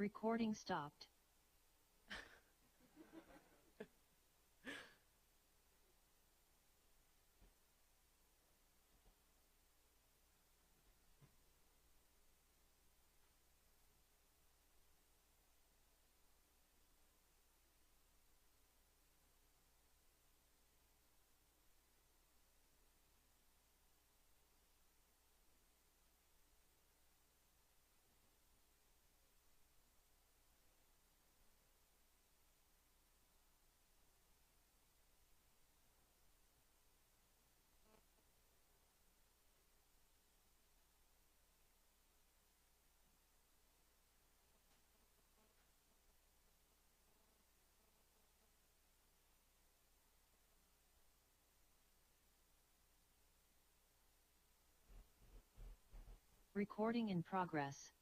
Recording stopped. Recording in progress.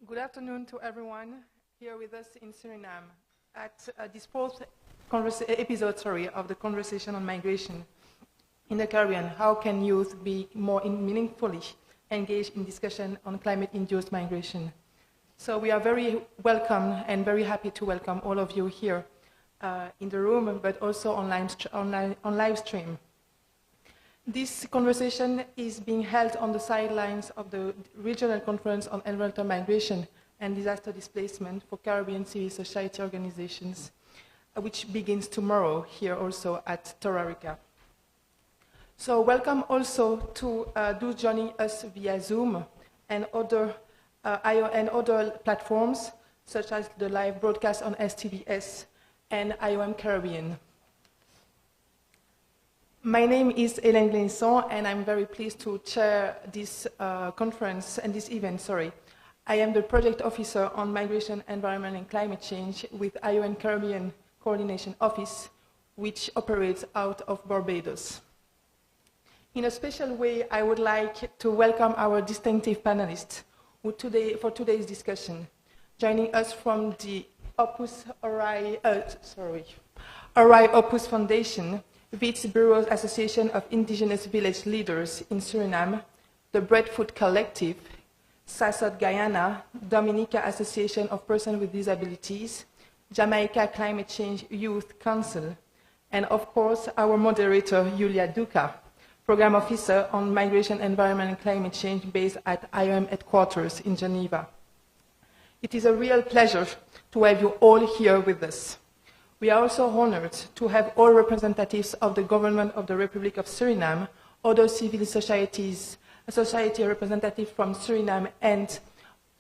Good afternoon to everyone here with us in Suriname at this fourth episode of the conversation on migration in the Caribbean. How can youth be more meaningfully engaged in discussion on climate-induced migration? So we are very welcome and very happy to welcome all of you here in the room, but also on live stream. This conversation is being held on the sidelines of the Regional Conference on Environmental Migration and Disaster Displacement for Caribbean Civil Society Organizations, which begins tomorrow here also at 𝗬𝗏. So welcome also to those joining us via Zoom and other platforms, such as the live broadcast on STBS and IOM Caribbean. My name is Hélène Glénisson, and I'm very pleased to chair this conference and this event, sorry. I am the project officer on migration, environment, and climate change with IOM Caribbean Coordination Office, which operates out of Barbados. In a special way, I would like to welcome our distinctive panelists for today's discussion. Joining us from the 𝗬𝗏𝗺𝗺 Opus Foundation, 𝗦𝗂𝗏𝗺𝗶𝗺 Association of Indigenous Village Leaders in Suriname, the 𝗦𝘂𝗿𝗃𝗃𝗃𝗃𝗃, 𝗬𝗏𝗃𝗃𝗃𝗃 Guyana, Dominica Association of Persons with Disabilities, Jamaica Climate Change Youth Council, and of course our moderator, 𝗬𝗬𝗪𝗑𝗃, Program Officer on Migration, Environment, and Climate Change based at IOM headquarters in Geneva. It is a real pleasure to have you all here with us. We are also honored to have all representatives of the government of the Republic of Suriname, other civil societies, society representatives from Suriname and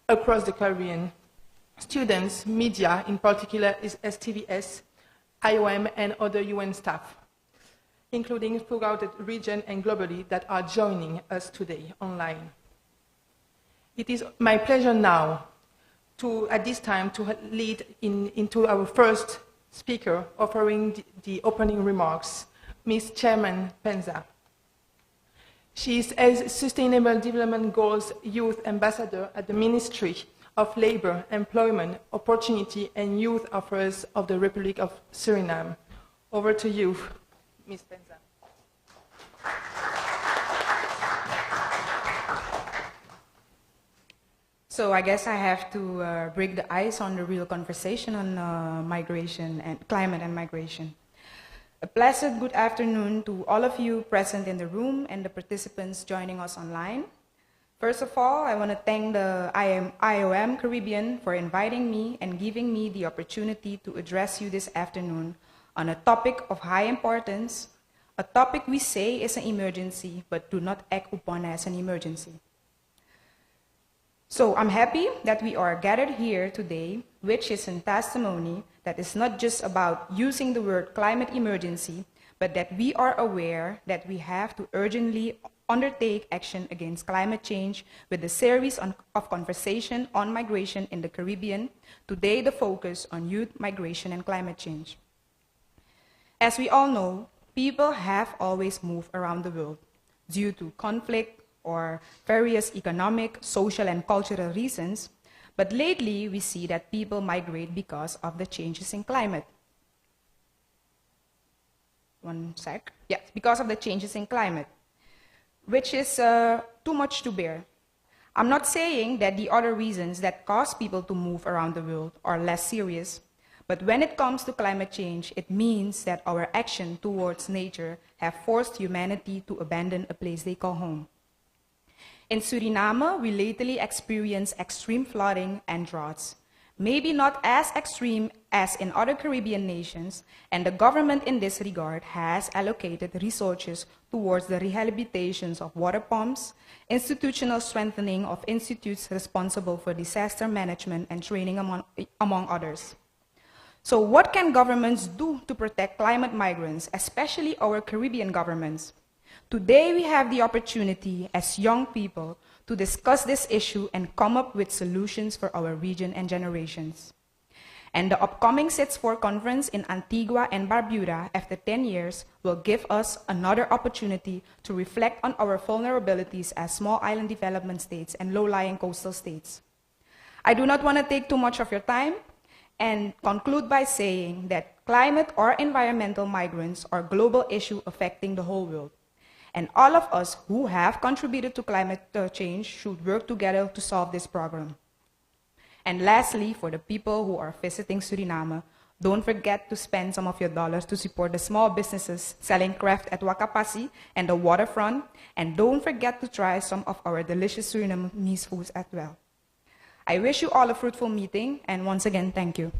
across the Caribbean, students, media, in particular is STBS, IOM, and other UN staff, including throughout the region and globally, that are joining us today online. It is my pleasure now at this time to lead into our first speaker offering the opening remarks, Ms. 𝗟𝗏𝗪𝗏. She is as Sustainable Development Goals Youth Ambassador at the Ministry of Labor, Employment, Opportunity and Youth Affairs of the Republic of Suriname. Over to you, Ms. 𝗟𝗏𝗪𝗏. So I guess I have to break the ice on the real conversation on migration and climate and migration. A blessed good afternoon to all of you present in the room and the participants joining us online. First of all, I want to thank the IOM Caribbean for inviting me and giving me the opportunity to address you this afternoon on a topic of high importance, a topic we say is an emergency, but do not act upon as an emergency. So I'm happy that we are gathered here today, which is a testimony that is not just about using the word climate emergency, but that we are aware that we have to urgently undertake action against climate change with a series of conversation on migration in the Caribbean, today the focus on youth migration and climate change. As we all know, people have always moved around the world due to conflict, or various economic, social, and cultural reasons, but lately we see that people migrate because of the changes in climate. One sec. Yes, because of the changes in climate, which is too much to bear. I'm not saying that the other reasons that cause people to move around the world are less serious, but when it comes to climate change, it means that our action towards nature have forced humanity to abandon a place they call home. In Suriname, we lately experienced extreme flooding and droughts, maybe not as extreme as in other Caribbean nations, and the government in this regard has allocated resources towards the rehabilitations of water pumps, institutional strengthening of institutes responsible for disaster management and training, among others. So what can governments do to protect climate migrants, especially our Caribbean governments? Today we have the opportunity as young people to discuss this issue and come up with solutions for our region and generations. And the upcoming 𝗬𝗏𝗺 conference in Antigua and Barbuda after 10 years will give us another opportunity to reflect on our vulnerabilities as small island development states and low-lying coastal states. I do not want to take too much of your time and conclude by saying that climate or environmental migrants are a global issue affecting the whole world. And all of us who have contributed to climate change should work together to solve this problem. And lastly, for the people who are visiting Suriname, Don't forget to spend some of your dollars to support the small businesses selling craft at 𝗬𝗂𝗃𝗃 and the waterfront. And don't forget to try some of our delicious Surinamese foods as well. I wish you all a fruitful meeting, and once again, thank you.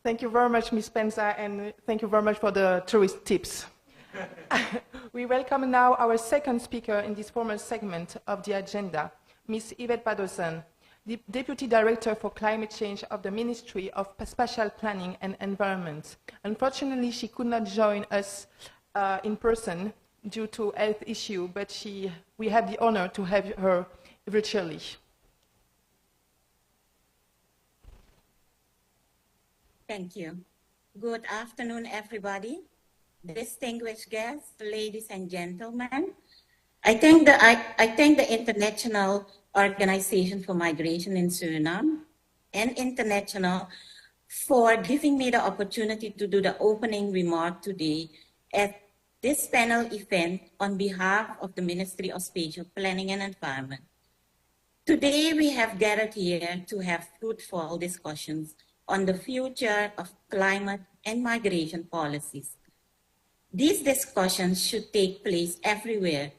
Thank you very much, Ms. Penza, and thank you very much for the tourist tips. We welcome now our second speaker in this formal segment of the agenda, Ms. 𝗍𝗵𝗃𝗏, the Deputy Director for Climate Change of the Ministry of Spatial Planning and Environment. Unfortunately, she could not join us in person due to health issue, but we have the honor to have her virtually. Thank you. Good afternoon, everybody. Distinguished guests, ladies and gentlemen. I thank the International Organization for Migration in Suriname and International for giving me the opportunity to do the opening remark today at this panel event on behalf of the Ministry of Spatial Planning and Environment. Today, we have gathered here to have fruitful discussions on the future of climate and migration policies. These discussions should take place everywhere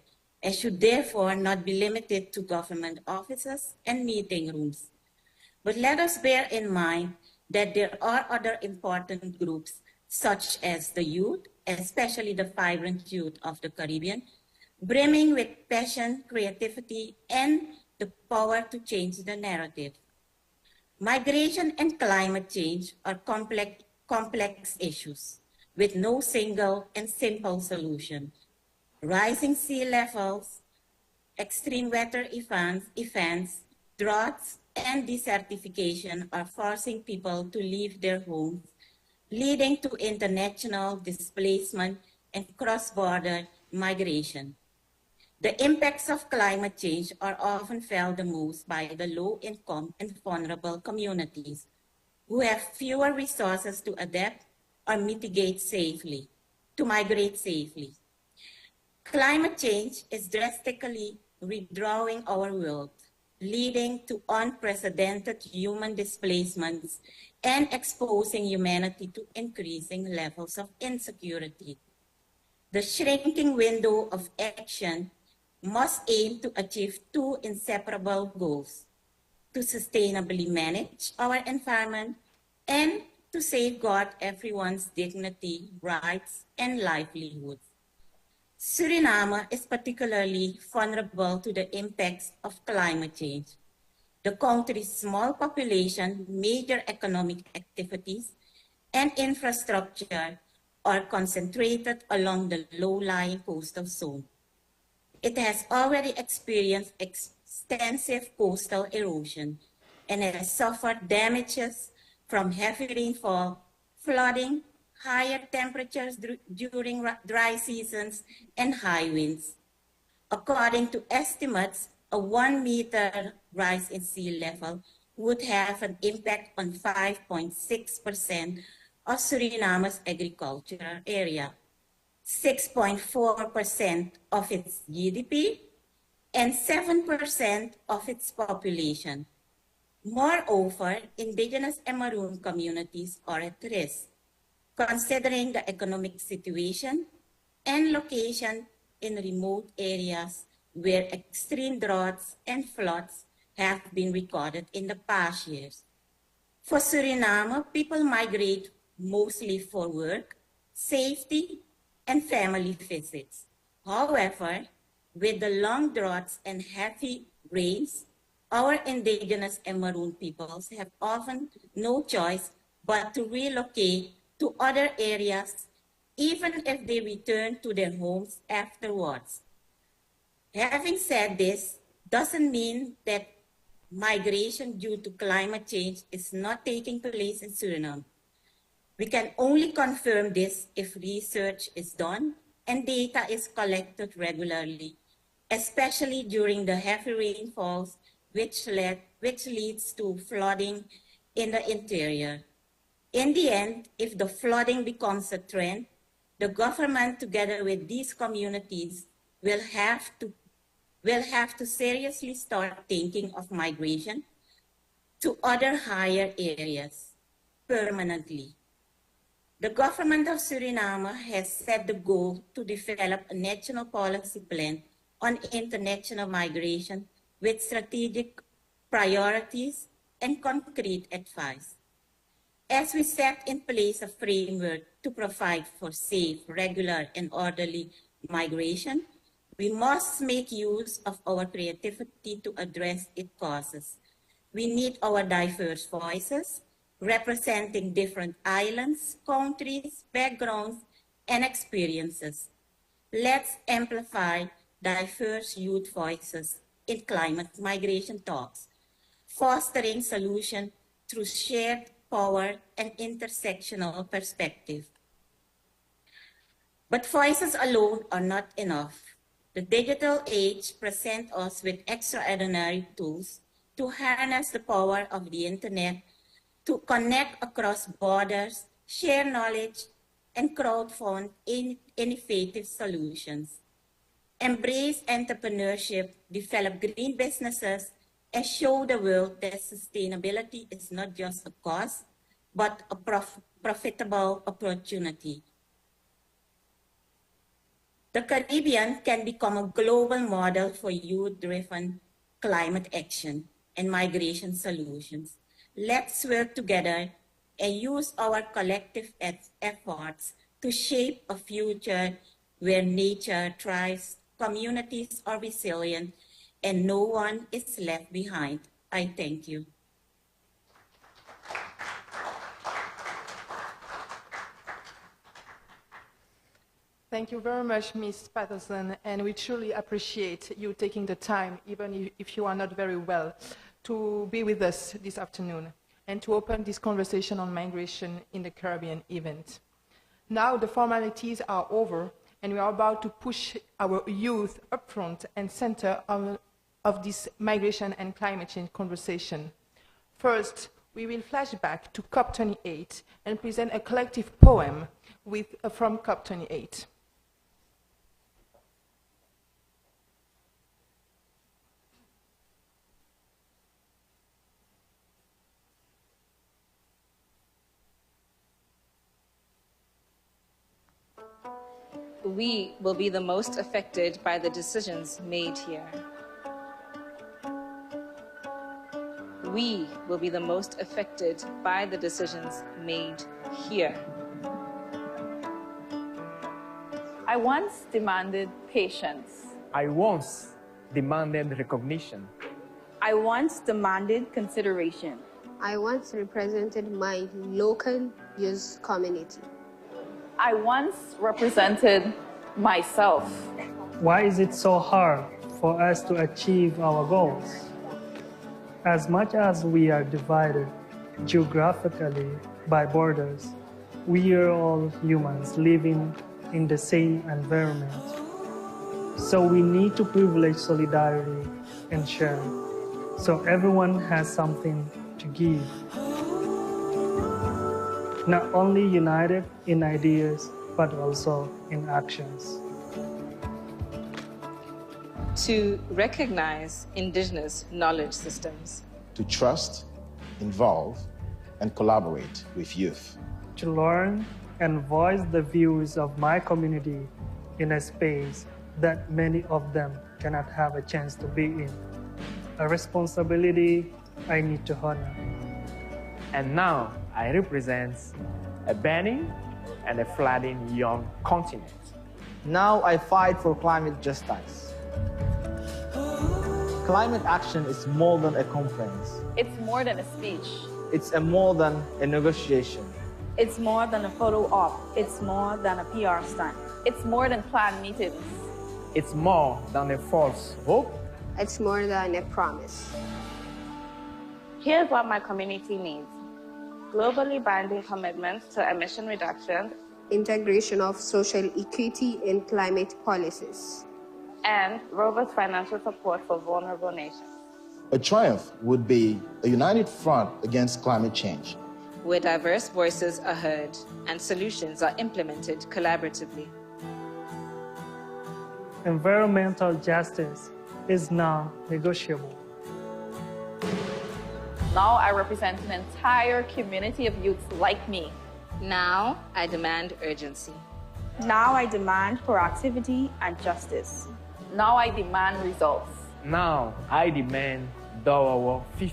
and should therefore not be limited to government offices and meeting rooms. But let us bear in mind that there are other important groups such as the youth, especially the vibrant youth of the Caribbean, brimming with passion, creativity, and the power to change the narrative. Migration and climate change are complex issues with no single and simple solution. Rising sea levels, extreme weather events, droughts, and desertification are forcing people to leave their homes, leading to international displacement and cross-border migration. The impacts of climate change are often felt the most by the low-income and vulnerable communities who have fewer resources to adapt or migrate safely. Climate change is drastically redrawing our world, leading to unprecedented human displacements and exposing humanity to increasing levels of insecurity. The shrinking window of action must aim to achieve two inseparable goals: to sustainably manage our environment and to safeguard everyone's dignity, rights, and livelihoods. Suriname is particularly vulnerable to the impacts of climate change. The country's small population, major economic activities, and infrastructure are concentrated along the low-lying coastal zone. It has already experienced extensive coastal erosion and has suffered damages from heavy rainfall, flooding, higher temperatures during dry seasons, and high winds. According to estimates, a 1 meter rise in sea level would have an impact on 5.6% of Suriname's agricultural area, 6.4% of its GDP, and 7% of its population. Moreover, indigenous and maroon communities are at risk, considering the economic situation and location in remote areas where extreme droughts and floods have been recorded in the past years. For Suriname, people migrate mostly for work, safety, and family visits. However, with the long droughts and heavy rains, our indigenous and maroon peoples have often no choice but to relocate to other areas, even if they return to their homes afterwards. Having said this, doesn't mean that migration due to climate change is not taking place in Suriname. We can only confirm this if research is done and data is collected regularly, especially during the heavy rainfalls, which leads to flooding in the interior. In the end, if the flooding becomes a trend, the government, together with these communities, will have to will have to seriously start thinking of migration to other higher areas permanently. The government of Suriname has set the goal to develop a national policy plan on international migration with strategic priorities and concrete advice. As we set in place a framework to provide for safe, regular, and orderly migration, we must make use of our creativity to address its causes. We need our diverse voices, representing different islands, countries, backgrounds, and experiences. Let's amplify diverse youth voices in climate migration talks, fostering solutions through shared power and intersectional perspective. But voices alone are not enough. The digital age presents us with extraordinary tools to harness the power of the internet, to connect across borders, share knowledge, and crowdfund innovative solutions. Embrace entrepreneurship, develop green businesses, and show the world that sustainability is not just a cost, but a profitable opportunity. The Caribbean can become a global model for youth-driven climate action and migration solutions. Let's work together and use our collective efforts to shape a future where nature thrives, communities are resilient, and no one is left behind. I thank you. Thank you very much, Ms. Patterson, and we truly appreciate you taking the time, even if you are not very well, to be with us this afternoon and to open this conversation on migration in the Caribbean event. Now the formalities are over, and we are about to push our youth up front and center of this migration and climate change conversation. First, we will flash back to COP28 and present a collective poem from COP28. We will be the most affected by the decisions made here. We will be the most affected by the decisions made here. I once demanded patience. I once demanded recognition. I once demanded consideration. I once represented my local youth community. I once represented myself. Why is it so hard for us to achieve our goals? As much as we are divided geographically by borders, we are all humans living in the same environment. So we need to privilege solidarity and sharing, so everyone has something to give. Not only united in ideas, but also in actions. To recognize indigenous knowledge systems. To trust, involve, and collaborate with youth. To learn and voice the views of my community in a space that many of them cannot have a chance to be in. A responsibility I need to honor. And now I represent a burning and a flooding young continent. Now I fight for climate justice. Climate action is more than a conference. It's more than a speech. It's more than a negotiation. It's more than a photo op. It's more than a PR stunt. It's more than planned meetings. It's more than a false hope. It's more than a promise. Here's what my community needs. Globally binding commitments to emission reduction, integration of social equity in climate policies, and robust financial support for vulnerable nations. A triumph would be a united front against climate change, where diverse voices are heard and solutions are implemented collaboratively. Environmental justice is non-negotiable. Now I represent an entire community of youths like me. Now I demand urgency. Now I demand proactivity and justice. Now I demand results. Now I demand 𝗍𝗬𝗃𝗺.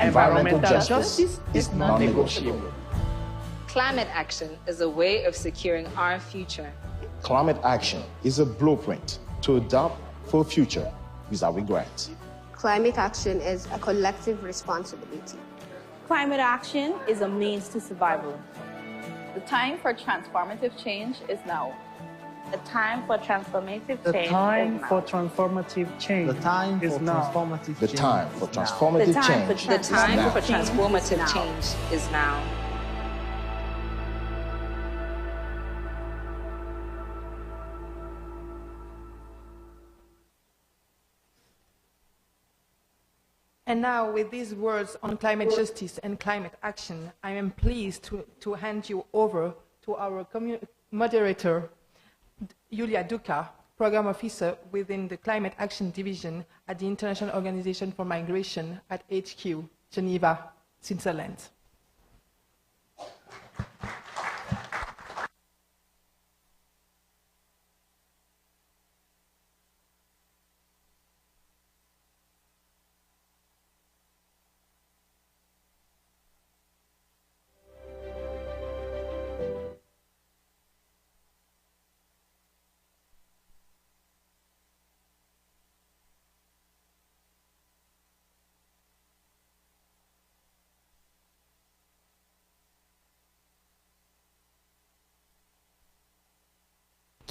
Environmental justice is non-negotiable. Climate action is a way of securing our future. Climate action is a blueprint to adopt for a future without regret. Climate action is a collective responsibility. Climate action is a means to survival. The time for transformative change is now. The time for transformative The change time is now. for transformative change The time is for now. transformative The change time for is now. transformative The time for change The is time now. for transformative now. change is now. And now, with these words on climate justice and climate action, I am pleased to hand you over to our moderator, 𝗬𝗠𝗪, Program Officer within the Climate Action Division at the International Organization for Migration at HQ, Geneva, Switzerland.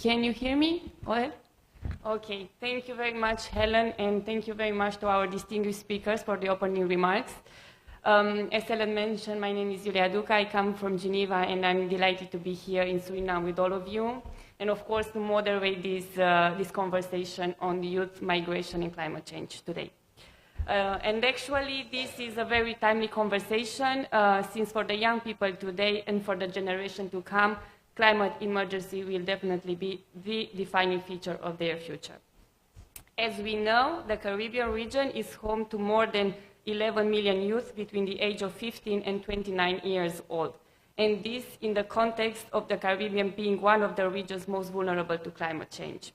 Can you hear me well? Okay, thank you very much, Helen, and thank you very much to our distinguished speakers for the opening remarks. As Helen mentioned, my name is 𝗬𝗠𝗪. I come from Geneva, and I'm delighted to be here in Suriname with all of you, and of course to moderate this conversation on the youth migration and climate change today. And actually, this is a very timely conversation, since for the young people today and for the generation to come, climate emergency will definitely be the defining feature of their future. As we know, the Caribbean region is home to more than 11 million youth between the age of 15 and 29 years old. And this in the context of the Caribbean being one of the regions most vulnerable to climate change.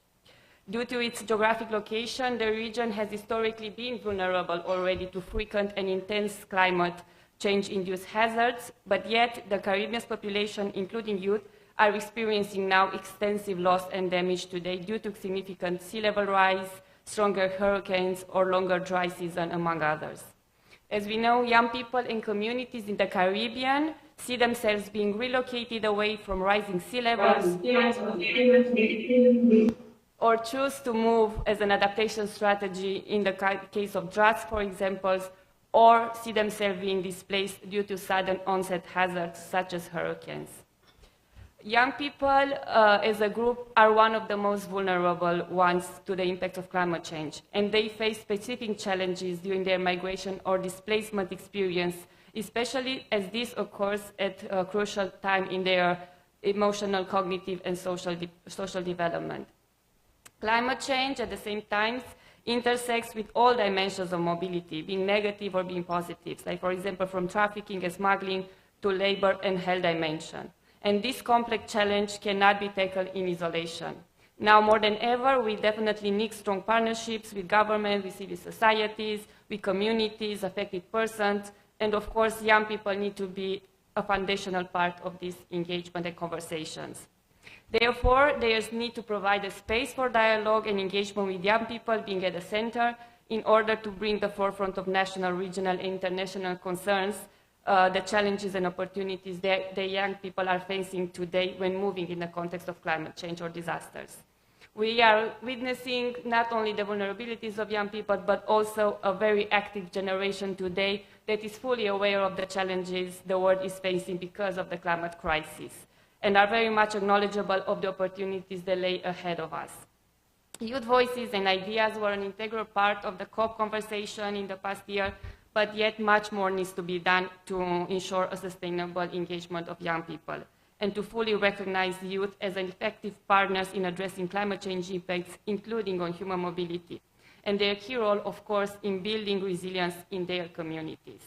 Due to its geographic location, the region has historically been vulnerable already to frequent and intense climate change-induced hazards, but yet the Caribbean's population, including youth, are experiencing now extensive loss and damage today due to significant sea level rise, stronger hurricanes, or longer dry season, among others. As we know, young people and communities in the Caribbean see themselves being relocated away from rising sea levels or choose to move as an adaptation strategy in the case of droughts, for example, or see themselves being displaced due to sudden onset hazards such as hurricanes. Young people, as a group, are one of the most vulnerable ones to the impact of climate change, and they face specific challenges during their migration or displacement experience, especially as this occurs at a crucial time in their emotional, cognitive, and social development. Climate change, at the same time, intersects with all dimensions of mobility, being negative or being positive, like, for example, from trafficking and smuggling to labor and health dimension. And this complex challenge cannot be tackled in isolation. Now more than ever, we definitely need strong partnerships with government, with civil societies, with communities, affected persons, and of course, young people need to be a foundational part of this engagement and conversations. Therefore, there is need to provide a space for dialogue and engagement with young people being at the center in order to bring the forefront of national, regional, and international concerns the challenges and opportunities that the young people are facing today when moving in the context of climate change or disasters. We are witnessing not only the vulnerabilities of young people, but also a very active generation today that is fully aware of the challenges the world is facing because of the climate crisis, and are very much knowledgeable of the opportunities that lay ahead of us. Youth voices and ideas were an integral part of the COP conversation in the past year, but yet much more needs to be done to ensure a sustainable engagement of young people. and to fully recognize youth as effective partners in addressing climate change impacts, including on human mobility, and their key role, of course, in building resilience in their communities.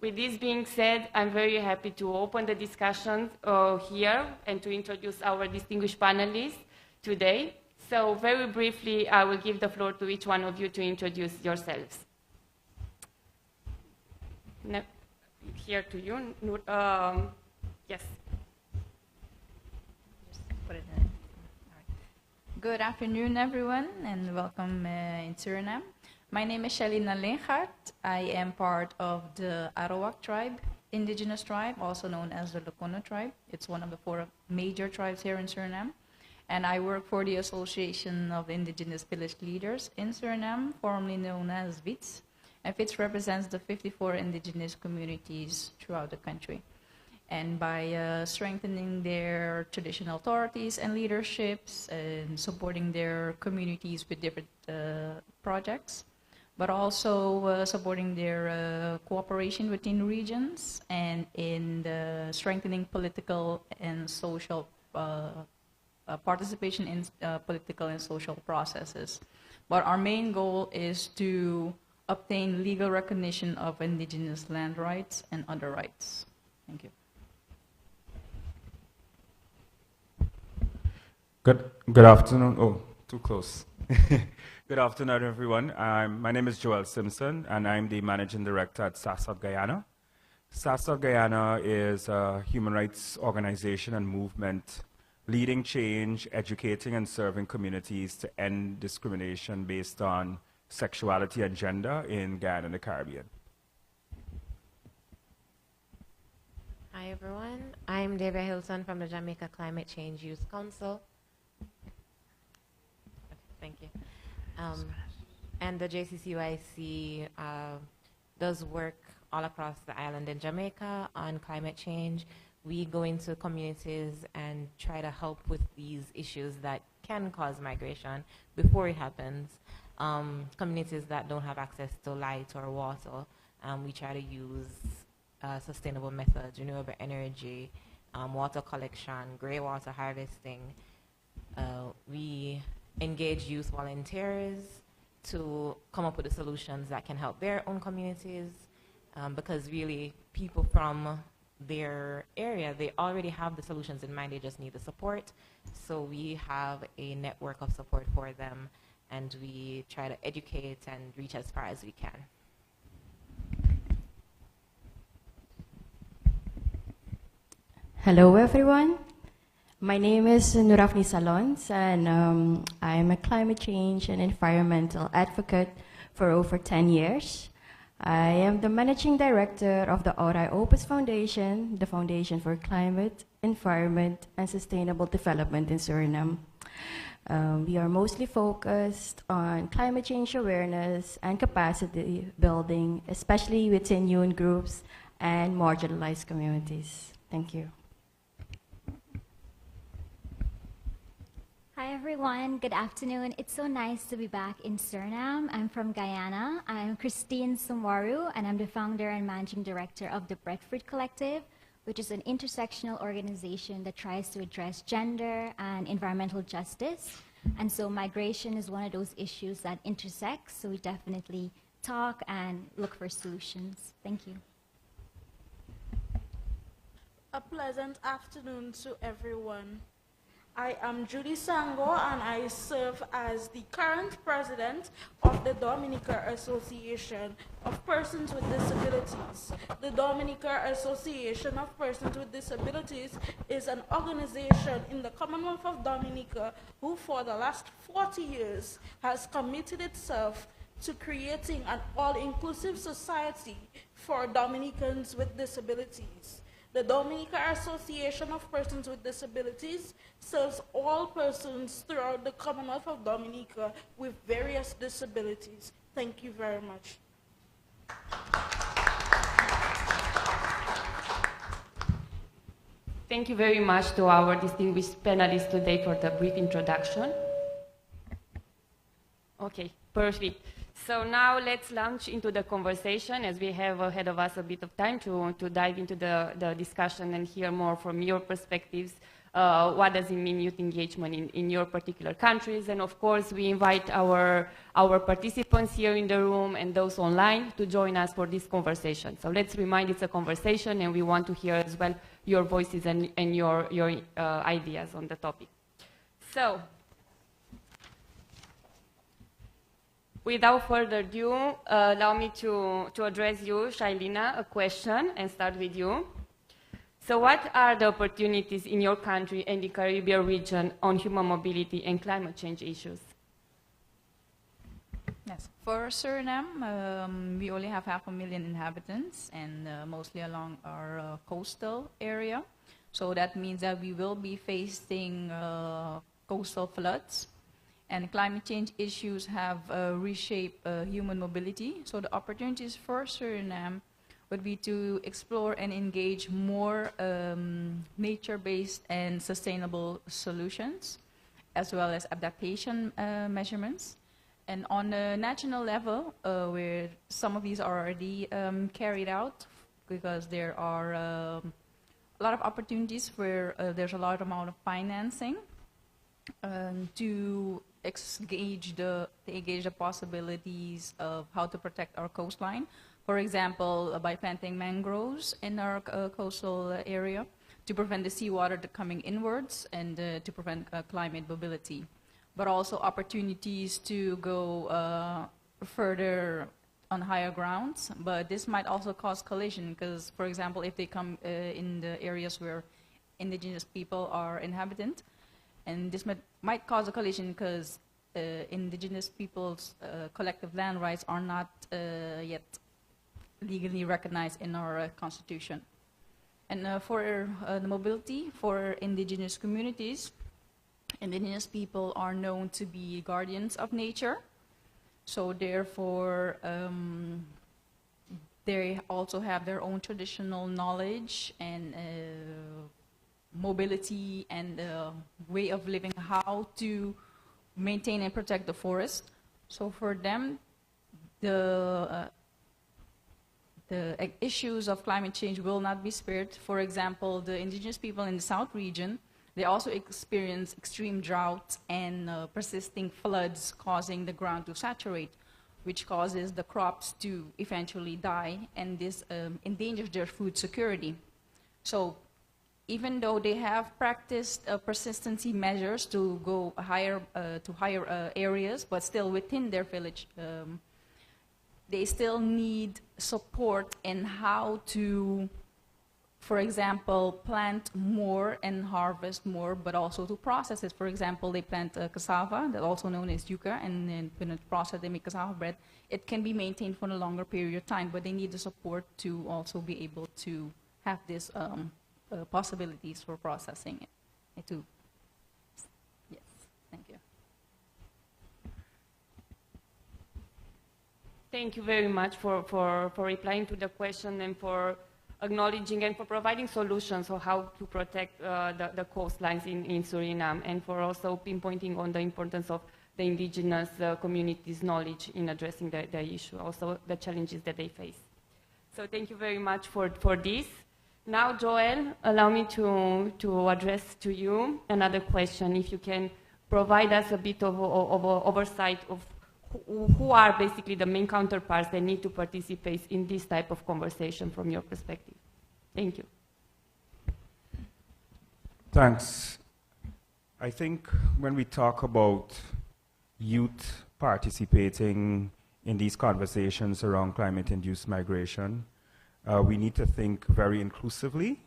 With this being said, I'm very happy to open the discussion here and to introduce our distinguished panelists today. So very briefly, I will give the floor to each one of you to introduce yourselves. Now, here to you. Yes. Put it in. All right. Good afternoon, everyone, and welcome in Suriname. My name is 𝗟𝗶𝘃𝗲. I am part of the Arawak tribe, indigenous tribe, also known as the 𝗬𝗂𝗍𝗏 tribe. It's one of the 4 major tribes here in Suriname. And I work for the Association of Indigenous Village Leaders in Suriname, formerly known as 𝗦𝘂𝗿𝗄. And 𝗦𝘂𝗍𝗏 represents the 54 indigenous communities throughout the country. And by strengthening their traditional authorities and leaderships and supporting their communities with different projects, but also supporting their cooperation within regions and in the strengthening political and social participation in political and social processes. But our main goal is to obtain legal recognition of indigenous land rights and other rights. Thank you. Good afternoon. Oh, too close. Good afternoon, everyone. My name is Joel Simpson, and I'm the Managing Director at 𝗬𝗏𝗏 Guyana. 𝗬𝗏𝗏 Guyana is a human rights organization and movement leading change, educating, and serving communities to end discrimination based on sexuality and gender in Guyana and the Caribbean. Hi, everyone. I'm 𝗍𝗵𝗃𝗲 from the Jamaica Climate Change Youth Council. Thank you. And the JCCYC does work all across the island in Jamaica on climate change. We go into communities and try to help with these issues that can cause migration before it happens. Communities that don't have access to light or water, we try to use sustainable methods, renewable energy, water collection, grey water harvesting. We engage youth volunteers to come up with the solutions that can help their own communities, because really people from their area, they already have the solutions in mind, they just need the support. So we have a network of support for them, and we try to educate and reach as far as we can. Hello, everyone. My name is 𝗬𝗏𝗏𝗏𝗏, and I am a climate change and environmental advocate for over 10 years. I am the managing director of the 𝗬𝗏𝗏𝗏 Foundation, the Foundation for Climate, Environment, and Sustainable Development in Suriname. We are mostly focused on climate change awareness and capacity building, especially within youth groups and marginalized communities. Thank you. Hi everyone, good afternoon. It's so nice to be back in Suriname. I'm from Guyana. I'm Christine 𝗬𝗏𝗏𝗏, and I'm the founder and managing director of the 𝗬𝗏𝗏𝗏𝗏𝗏𝗏𝗏𝗏𝗏𝗏𝗏, which is an intersectional organization that tries to address gender and environmental justice. And so migration is one of those issues that intersects, so we definitely talk and look for solutions. Thank you. A pleasant afternoon to everyone. I am Judy Sango, and I serve as the current president of the Dominica Association of Persons with Disabilities. The Dominica Association of Persons with Disabilities is an organization in the Commonwealth of Dominica who for the last 40 years has committed itself to creating an all-inclusive society for Dominicans with disabilities. The Dominica Association of Persons with Disabilities serves all persons throughout the Commonwealth of Dominica with various disabilities. Thank you very much. Thank you very much to our distinguished panelists today for the brief introduction. Okay, perfect. So now let's launch into the conversation, as we have ahead of us a bit of time to dive into the discussion and hear more from your perspectives. What does it mean, youth engagement in your particular countries? And of course, we invite our participants here in the room and those online to join us for this conversation. So let's remind it's a conversation, and we want to hear as well your voices and your ideas on the topic. So, without further ado, allow me to address you, Shailina, a question, and start with you. So what are the opportunities in your country and the Caribbean region on human mobility and climate change issues? Yes, for Suriname, we only have 500,000 inhabitants, and mostly along our coastal area. So that means that we will be facing coastal floods. And climate change issues have reshaped human mobility. So the opportunities for Suriname would be to explore and engage more nature-based and sustainable solutions, as well as adaptation measurements. And on a national level, where some of these are already carried out, because there are a lot of opportunities where there's a large amount of financing to engage the possibilities of how to protect our coastline. For example, by planting mangroves in our coastal area to prevent the seawater coming inwards and to prevent climate mobility. But also opportunities to go further on higher grounds. But this might also cause collision because, for example, if they come in the areas where indigenous people are inhabitant, and this might cause a collision because indigenous people's collective land rights are not yet legally recognized in our constitution. And for the mobility for indigenous communities, indigenous people are known to be guardians of nature. So therefore, they also have their own traditional knowledge and mobility and way of living, how to maintain and protect the forest. So for them, the issues of climate change will not be spared. For example, the indigenous people in the South region, they also experience extreme drought and persisting floods causing the ground to saturate, which causes the crops to eventually die, and this endangers their food security. So even though they have practiced persistency measures to go higher to higher areas, but still within their village, they still need support in how to, for example, plant more and harvest more, but also to process it. For example, they plant cassava, that's also known as yuca, and then when it's processed, they make cassava bread. It can be maintained for a longer period of time, but they need the support to also be able to have this possibilities for processing it too. Yes, thank you. Thank you very much for replying to the question and for acknowledging and for providing solutions on how to protect the coastlines in Suriname, and for also pinpointing on the importance of the indigenous communities' knowledge in addressing the issue, also the challenges that they face. So thank you very much for this. Now, Joel, allow me to address to you another question. If you can provide us a bit of oversight of who are basically the main counterparts that need to participate in this type of conversation from your perspective. Thank you. Thanks. I think when we talk about youth participating in these conversations around climate-induced migration, we need to think very inclusively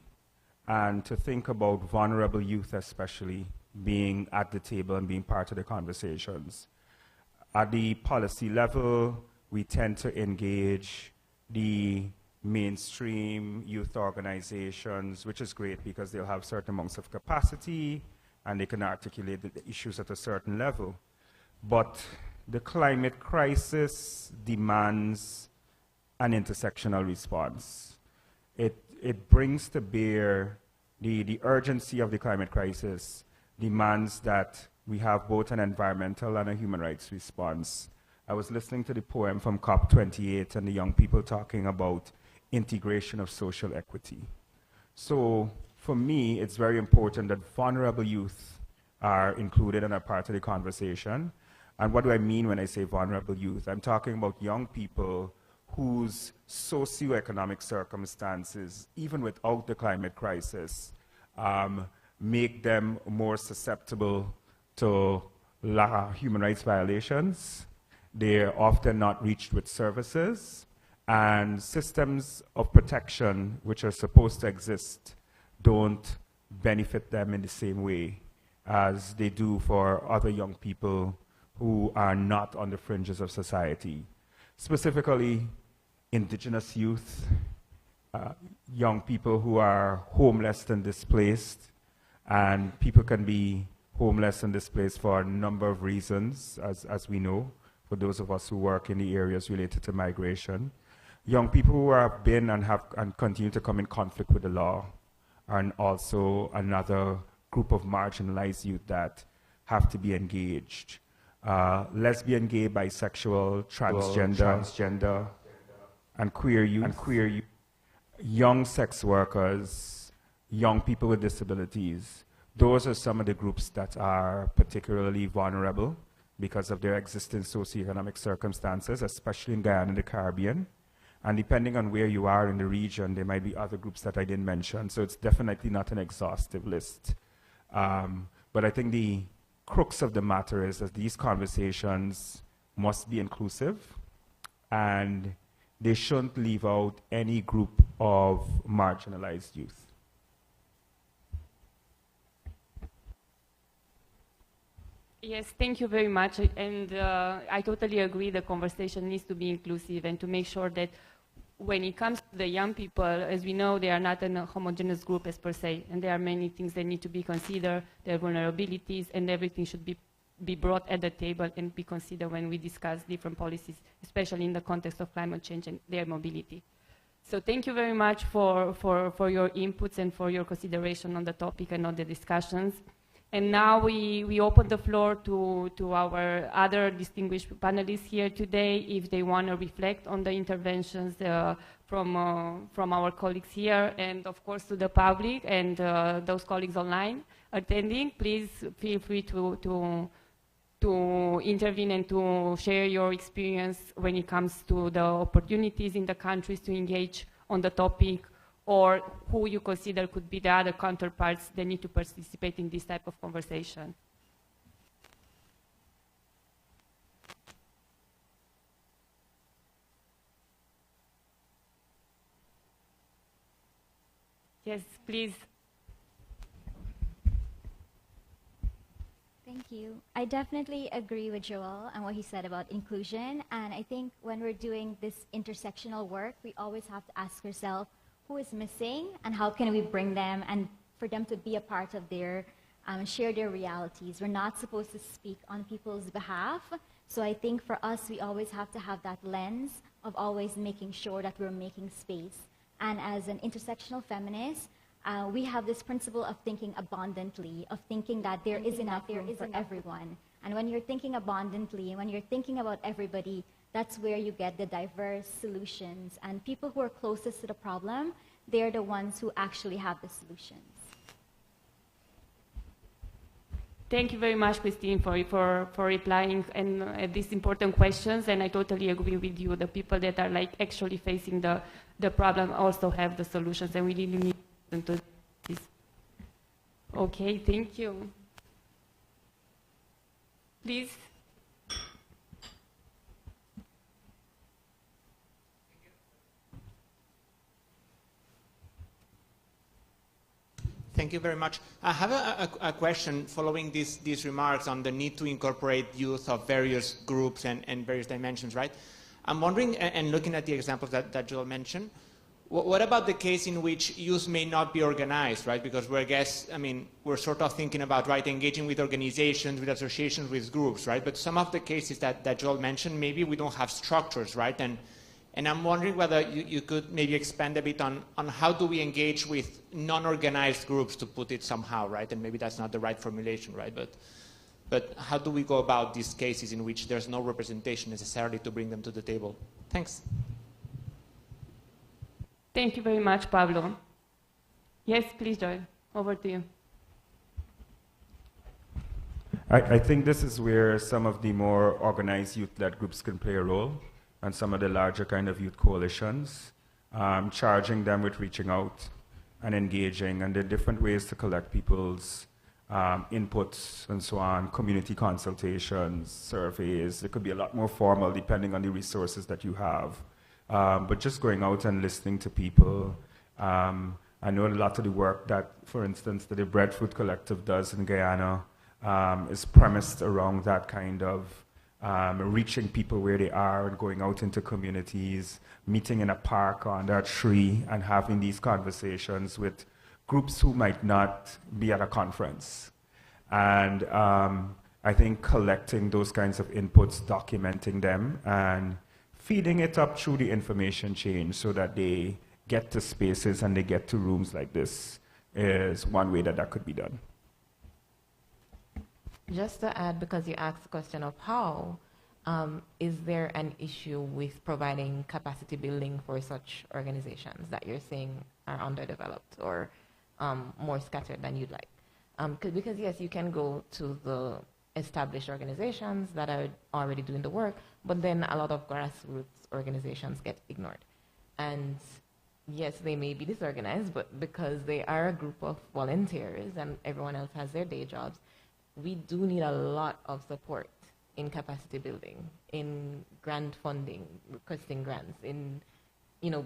and to think about vulnerable youth especially being at the table and being part of the conversations. At the policy level, we tend to engage the mainstream youth organizations, which is great because they'll have certain amounts of capacity and they can articulate the issues at a certain level. But the climate crisis demands an intersectional response. It brings to bear the urgency of the climate crisis demands that we have both an environmental and a human rights response. I was listening to the poem from COP28 and the young people talking about integration of social equity. So for me, it's very important that vulnerable youth are included and are part of the conversation. And what do I mean when I say vulnerable youth? I'm talking about young people whose socioeconomic circumstances, even without the climate crisis, make them more susceptible to human rights violations. They're often not reached with services, and systems of protection which are supposed to exist don't benefit them in the same way as they do for other young people who are not on the fringes of society. Specifically, indigenous youth, young people who are homeless and displaced, and people can be homeless and displaced for a number of reasons, as we know, for those of us who work in the areas related to migration. Young people who have been and continue to come in conflict with the law, and also another group of marginalized youth that have to be engaged. Lesbian, gay, bisexual, transgender, and queer youth, young sex workers, young people with disabilities. Those are some of the groups that are particularly vulnerable because of their existing socioeconomic circumstances, especially in Guyana and the Caribbean. And depending on where you are in the region, there might be other groups that I didn't mention. So it's definitely not an exhaustive list. But I think the crux of the matter is that these conversations must be inclusive, and they shouldn't leave out any group of marginalized youth. Yes, thank you very much. And I totally agree the conversation needs to be inclusive and to make sure that when it comes to the young people, as we know, they are not a homogeneous group as per se, and there are many things that need to be considered, their vulnerabilities, and everything should be brought at the table and be considered when we discuss different policies, especially in the context of climate change and their mobility. So thank you very much for your inputs and for your consideration on the topic and on the discussions. And now we open the floor to our other distinguished panelists here today, if they want to reflect on the interventions from our colleagues here, and of course to the public and those colleagues online attending. Please feel free to intervene and to share your experience when it comes to the opportunities in the countries to engage on the topic, or who you consider could be the other counterparts that need to participate in this type of conversation. Yes, please. Thank you. I definitely agree with Joel and what he said about inclusion. And I think when we're doing this intersectional work, we always have to ask ourselves, who is missing and how can we bring them and for them to be a part of their, share their realities. We're not supposed to speak on people's behalf. So I think for us, we always have to have that lens of always making sure that we're making space. And as an intersectional feminist, we have this principle of thinking abundantly, of thinking that there is enough room for everyone. And when you're thinking abundantly, when you're thinking about everybody, that's where you get the diverse solutions. And people who are closest to the problem, they're the ones who actually have the solutions. Thank you very much, Christine, for replying and these important questions. And I totally agree with you. The people that are like actually facing the problem also have the solutions, and we really need them to this. Okay, thank you. Please. Thank you very much. I have a question following these remarks on the need to incorporate youth of various groups and various dimensions, right? I'm wondering, and looking at the examples that Joel mentioned, what about the case in which youth may not be organized, right? Because we're sort of thinking about, right, engaging with organizations, with associations, with groups, right? But some of the cases that Joel mentioned, maybe we don't have structures, right? And I'm wondering whether you could maybe expand a bit on how do we engage with non-organized groups, to put it somehow, right? And maybe that's not the right formulation, right? But how do we go about these cases in which there's no representation necessarily to bring them to the table? Thanks. Thank you very much, Pablo. Yes, please, Joel, over to you. I think this is where some of the more organized youth-led groups can play a role, and some of the larger kind of youth coalitions, charging them with reaching out and engaging, and there are different ways to collect people's inputs and so on, community consultations, surveys. It could be a lot more formal depending on the resources that you have. But just going out and listening to people. I know a lot of the work that, for instance, that the Breadfruit Collective does in Guyana is premised around that kind of reaching people where they are and going out into communities, meeting in a park under a tree and having these conversations with groups who might not be at a conference. And I think collecting those kinds of inputs, documenting them, and feeding it up through the information chain so that they get to spaces and they get to rooms like this is one way that could be done. Just to add, because you asked the question of how, is there an issue with providing capacity building for such organizations that you're saying are underdeveloped or more scattered than you'd like? Because yes, you can go to the established organizations that are already doing the work, but then a lot of grassroots organizations get ignored. And yes, they may be disorganized, but because they are a group of volunteers and everyone else has their day jobs, we do need a lot of support in capacity building, in grant funding, requesting grants, in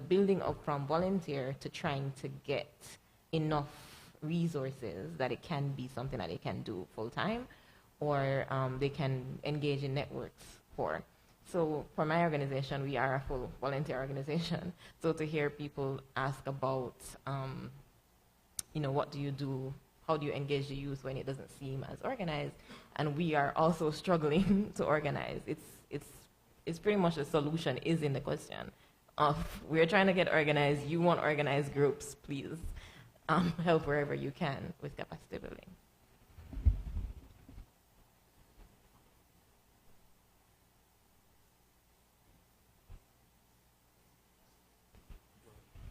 building up from volunteer to trying to get enough resources that it can be something that they can do full time, or they can engage in networks for. So for my organization, we are a full volunteer organization. So to hear people ask about, what do you do? How do you engage the youth when it doesn't seem as organized? And we are also struggling to organize. It's pretty much the solution is in the question of we're trying to get organized. You want organized groups, please help wherever you can with capacity building.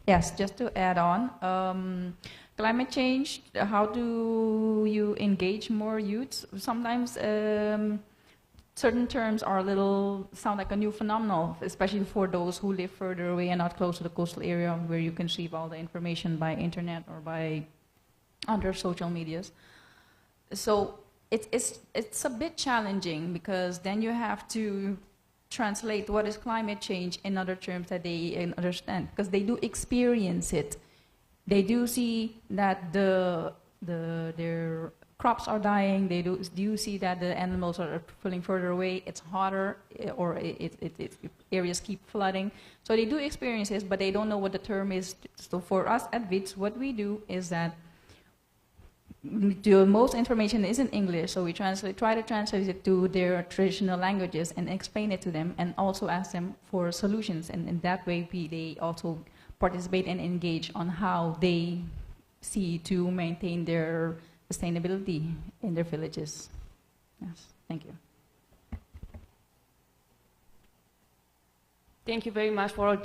Yes, just to add on, climate change, how do you engage more youths? Sometimes certain terms are sound like a new phenomenon, especially for those who live further away and not close to the coastal area where you can receive all the information by internet or by other social medias. So it's a bit challenging because then you have to translate what is climate change in other terms that they understand, because they do experience it. They do see that their crops are dying. They do see that the animals are pulling further away. It's hotter, or areas keep flooding. So they do experience this, but they don't know what the term is. So for us at 𝗦𝘂𝗶𝘃, what we do is that the most information is in English, so we try to translate it to their traditional languages and explain it to them, and also ask them for solutions. And in that way, they also participate and engage on how they see to maintain their sustainability in their villages. Yes, thank you. Thank you very much for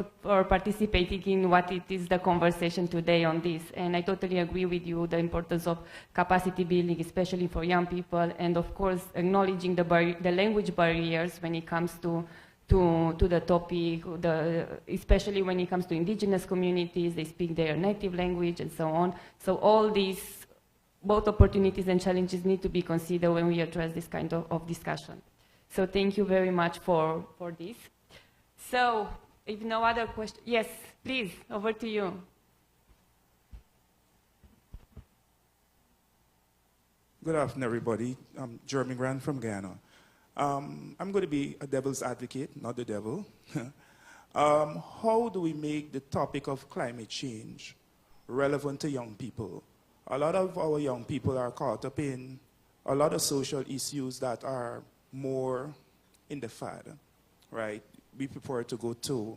participating in what it is the conversation today on this. And I totally agree with you, the importance of capacity building, especially for young people, and of course acknowledging the language barriers when it comes to the topic, especially when it comes to indigenous communities. They speak their native language and so on. So all these, both opportunities and challenges need to be considered when we address this kind of discussion. So thank you very much for this. So, if no other questions, yes, please, over to you. Good afternoon, everybody. I'm Jeremy Grant from Guyana. I'm going to be a devil's advocate, not the devil. How do we make the topic of climate change relevant to young people? A lot of our young people are caught up in a lot of social issues that are more in the fad, right? We prefer to go to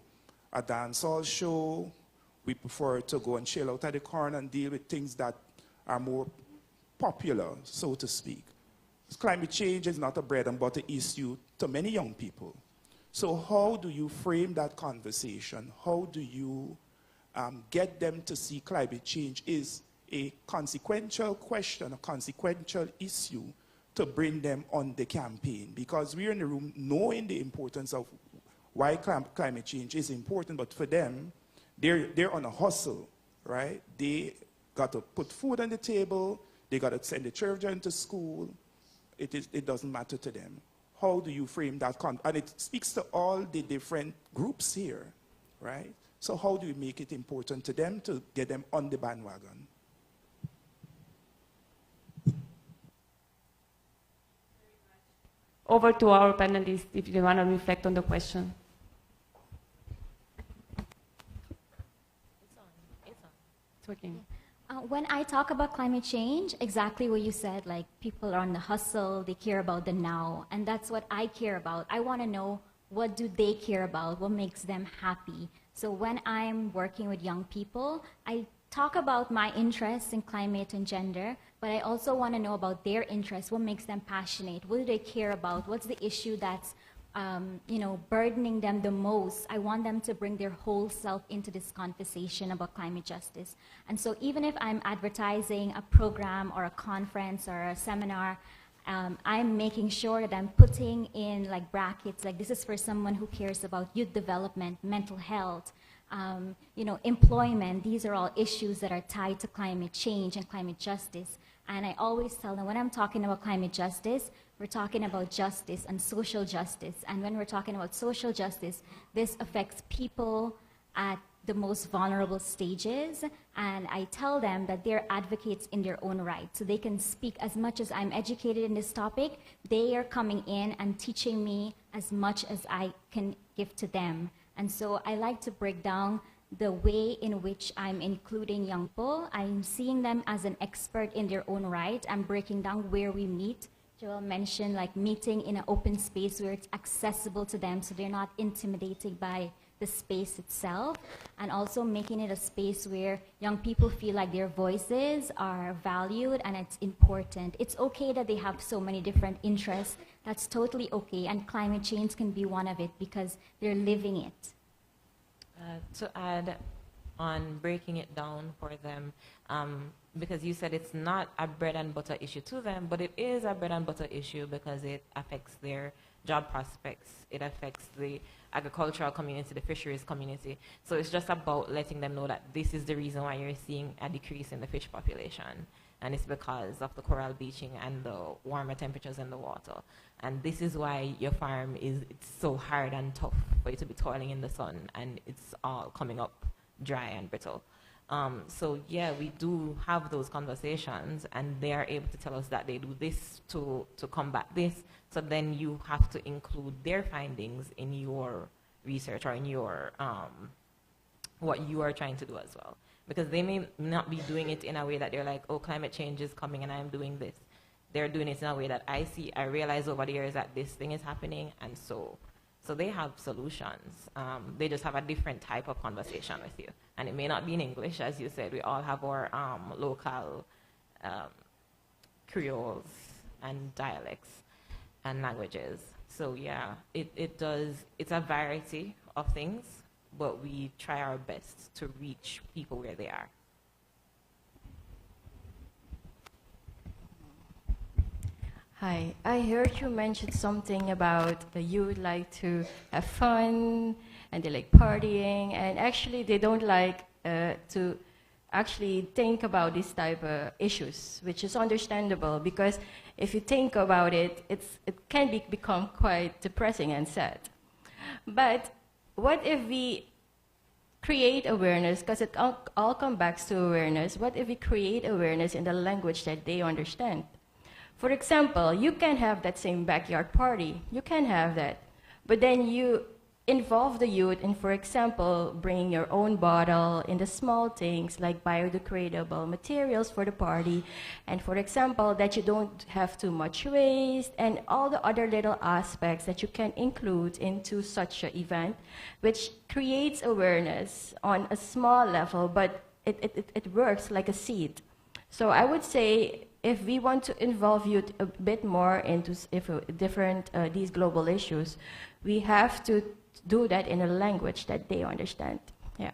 a dancehall show. We prefer to go and chill out at the corner and deal with things that are more popular, so to speak. climate change is not a bread and butter issue to many young people. So how do you frame that conversation? How do you get them to see climate change is a consequential question, a consequential issue to bring them on the campaign? Because we're in the room knowing the importance of why climate change is important, but for them, they're on a hustle, right? They got to put food on the table, they got to send the children to school. It doesn't matter to them. How do you frame that? And it speaks to all the different groups here, right? So how do you make it important to them to get them on the bandwagon? Over to our panelists, if you want to reflect on the question. It's working. When I talk about climate change, exactly what you said, like people are on the hustle, they care about the now, and that's what I care about. I want to know, what do they care about? What makes them happy? So when I'm working with young people, I talk about my interests in climate and gender, but I also want to know about their interests, what makes them passionate, what do they care about, what's the issue that's burdening them the most. I want them to bring their whole self into this conversation about climate justice. And so even if I'm advertising a program or a conference or a seminar, I'm making sure that I'm putting in like brackets, like this is for someone who cares about youth development, mental health, employment. These are all issues that are tied to climate change and climate justice. And I always tell them, when I'm talking about climate justice, we're talking about justice and social justice. And when we're talking about social justice, this affects people at the most vulnerable stages. And I tell them that they're advocates in their own right. So they can speak. As much as I'm educated in this topic, they are coming in and teaching me as much as I can give to them. And so I like to break down the way in which I'm including young people. I'm seeing them as an expert in their own right. I'm breaking down where we meet. Joel mentioned like meeting in an open space where it's accessible to them so they're not intimidated by the space itself, and also making it a space where young people feel like their voices are valued and it's important. It's okay that they have so many different interests. That's totally okay, and climate change can be one of it because they're living it. To add on breaking it down for them, because you said it's not a bread and butter issue to them, but it is a bread and butter issue because it affects their job prospects. It affects the agricultural community, the fisheries community. So it's just about letting them know that this is the reason why you're seeing a decrease in the fish population. And it's because of the coral bleaching and the warmer temperatures in the water. And this is why your farm it's so hard and tough for you to be toiling in the sun, and it's all coming up dry and brittle. So yeah, we do have those conversations, and they are able to tell us that they do this to combat this. So then you have to include their findings in your research or in your what you are trying to do as well. Because they may not be doing it in a way that they're like, oh, climate change is coming and I'm doing this. They're doing it in a way that I realize over the years that this thing is happening, and so they have solutions. They just have a different type of conversation with you. And it may not be in English, as you said. We all have our local creoles and dialects and languages. So yeah, it's a variety of things, but we try our best to reach people where they are. Hi, I heard you mention something about the youth like to have fun and they like partying, and actually they don't like to actually think about these type of issues, which is understandable because if you think about it, it can become quite depressing and sad. But what if we create awareness, because it all comes back to awareness, what if we create awareness in the language that they understand? For example, you can have that same backyard party. You can have that. But then you involve the youth in, for example, bringing your own bottle in the small things like biodegradable materials for the party. And for example, that you don't have too much waste and all the other little aspects that you can include into such an event, which creates awareness on a small level, but it works like a seed. So I would say if we want to involve youth a bit more into these global issues, we have to do that in a language that they understand. Yeah.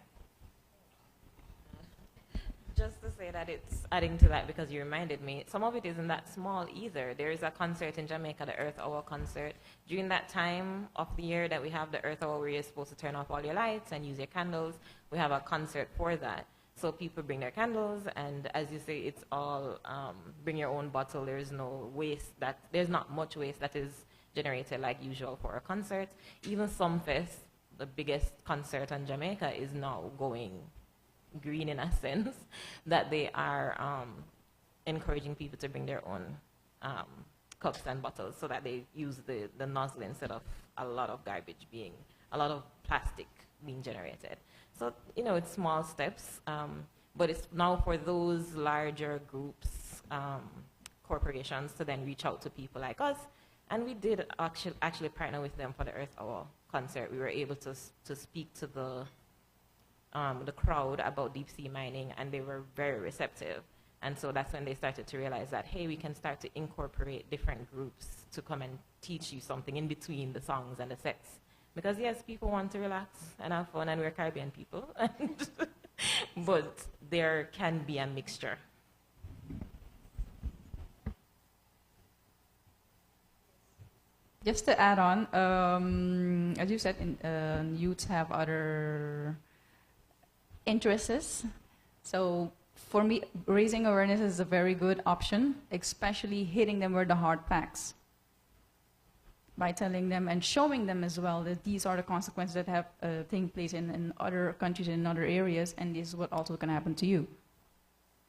Just to say that it's adding to that because you reminded me, some of it isn't that small either. There is a concert in Jamaica, the Earth Hour concert. During that time of the year that we have the Earth Hour where you're supposed to turn off all your lights and use your candles, we have a concert for that. So people bring their candles, and as you say, it's all bring your own bottle. There's no waste. There's not much waste that is generated like usual for a concert. Even Sumfest, the biggest concert in Jamaica, is now going green in a sense that they are encouraging people to bring their own cups and bottles so that they use the nozzle instead of a lot of plastic being generated. So, you know, it's small steps, but it's now for those larger groups, corporations, to then reach out to people like us. And we did actually partner with them for the Earth Hour concert. We were able to speak to the crowd about deep sea mining, and they were very receptive. And so that's when they started to realize that, hey, we can start to incorporate different groups to come and teach you something in between the songs and the sets. Because yes, people want to relax and have fun, and we're Caribbean people, but there can be a mixture. Just to add on, as you said, youths have other interests. So for me, raising awareness is a very good option, especially hitting them where the heart packs. By telling them and showing them as well that these are the consequences that have taken place in other countries and in other areas, and this is what also can happen to you.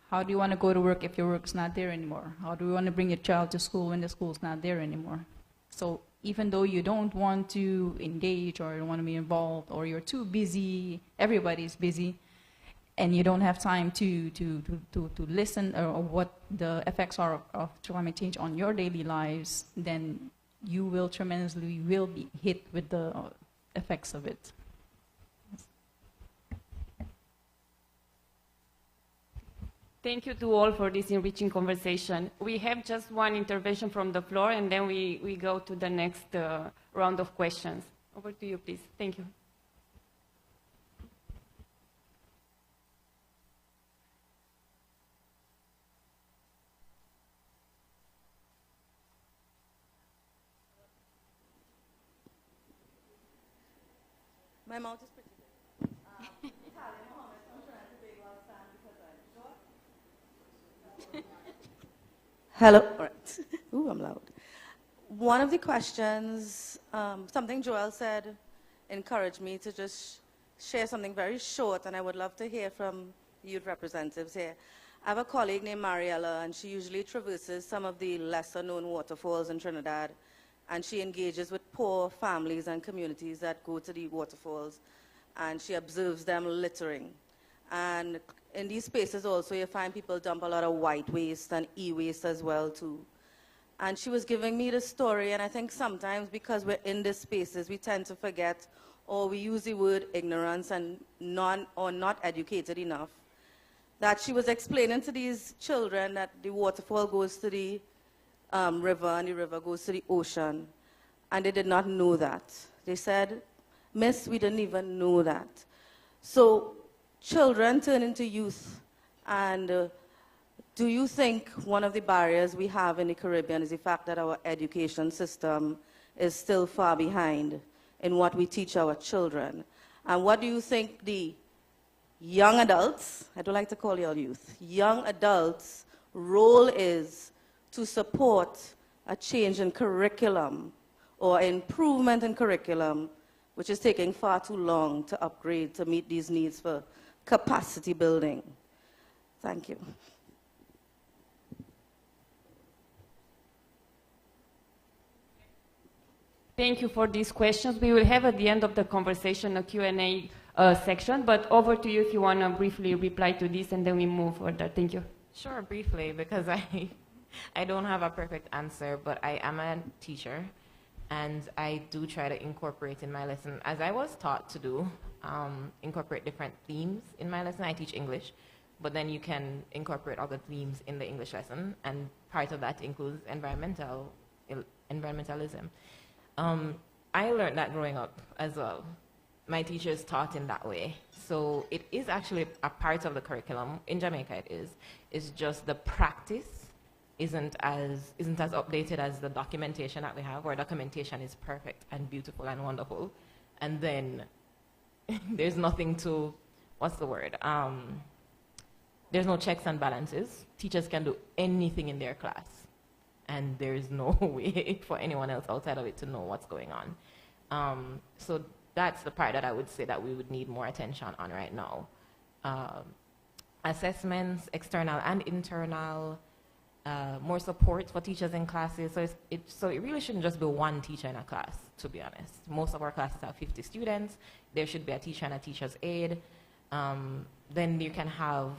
How do you want to go to work if your work's not there anymore? How do you want to bring your child to school when the school's not there anymore? So even though you don't want to engage or you don't want to be involved or you're too busy, everybody's busy, and you don't have time to listen or what the effects are of climate change on your daily lives, then you will tremendously be hit with the effects of it. Thank you to all for this enriching conversation. We have just one intervention from the floor, and then we go to the next round of questions. Over to you, please. Thank you. My mouth is pretty big. Hello. All right. Ooh, I'm loud. One of the questions, something Joel said, encouraged me to just share something very short, and I would love to hear from youth representatives here. I have a colleague named Mariella, and she usually traverses some of the lesser-known waterfalls in Trinidad, and she engages with poor families and communities that go to the waterfalls, and she observes them littering. And in these spaces also, you find people dump a lot of white waste and e-waste as well too. And she was giving me the story, and I think sometimes because we're in these spaces, we tend to forget, or we use the word ignorance and not educated enough, that she was explaining to these children that the waterfall goes to the river, and the river goes to the ocean, and they did not know that. They said, "Miss, we didn't even know that." So children turn into youth, and do you think one of the barriers we have in the Caribbean is the fact that our education system is still far behind in what we teach our children? And what do you think the young adults, I don't like to call you all youth, young adults' role is to support a change in curriculum or improvement in curriculum, which is taking far too long to upgrade to meet these needs for capacity building? Thank you. Thank you for these questions. We will have at the end of the conversation a Q&A section, but over to you if you want to briefly reply to this, and then we move further. Thank you. Sure, briefly, because I don't have a perfect answer, but I am a teacher, and I do try to incorporate in my lesson, as I was taught to do, incorporate different themes in my lesson. I teach English, but then you can incorporate other themes in the English lesson, and part of that includes environmentalism. I learned that growing up as well. My teachers taught in that way. So it is actually a part of the curriculum. In Jamaica it is. It's just the practice isn't as updated as the documentation that we have, where documentation is perfect and beautiful and wonderful. And then there's nothing to, what's the word? There's no checks and balances. Teachers can do anything in their class, and there's no way for anyone else outside of it to know what's going on. So that's the part that I would say that we would need more attention on right now. Assessments, external and internal, more support for teachers in classes. So it really shouldn't just be one teacher in a class, to be honest. Most of our classes have 50 students. There should be a teacher and a teacher's aide. Then you can have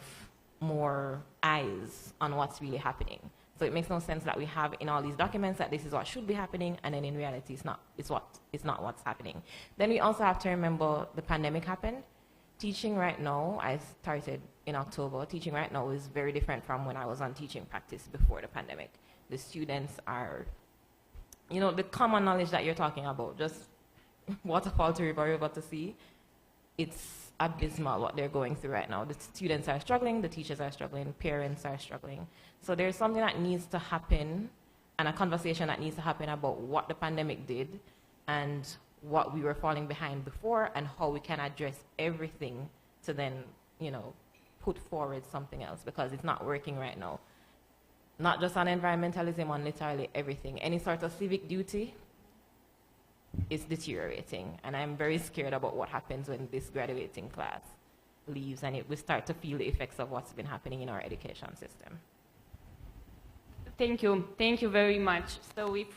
more eyes on what's really happening. So it makes no sense that we have in all these documents that this is what should be happening, and then in reality it's not what's happening. Then we also have to remember the pandemic happened. Teaching right now, I started in October, teaching right now is very different from when I was on teaching practice before the pandemic. The students are, you know, the common knowledge that you're talking about, just waterfall to river to sea, it's abysmal what they're going through right now. The students are struggling, the teachers are struggling, parents are struggling. So there's something that needs to happen, and a conversation that needs to happen about what the pandemic did and what we were falling behind before, and how we can address everything to then, you know, put forward something else, because it's not working right now. Not just on environmentalism, on literally everything. Any sort of civic duty is deteriorating, and I'm very scared about what happens when this graduating class leaves and we start to feel the effects of what's been happening in our education system. Thank you very much. So we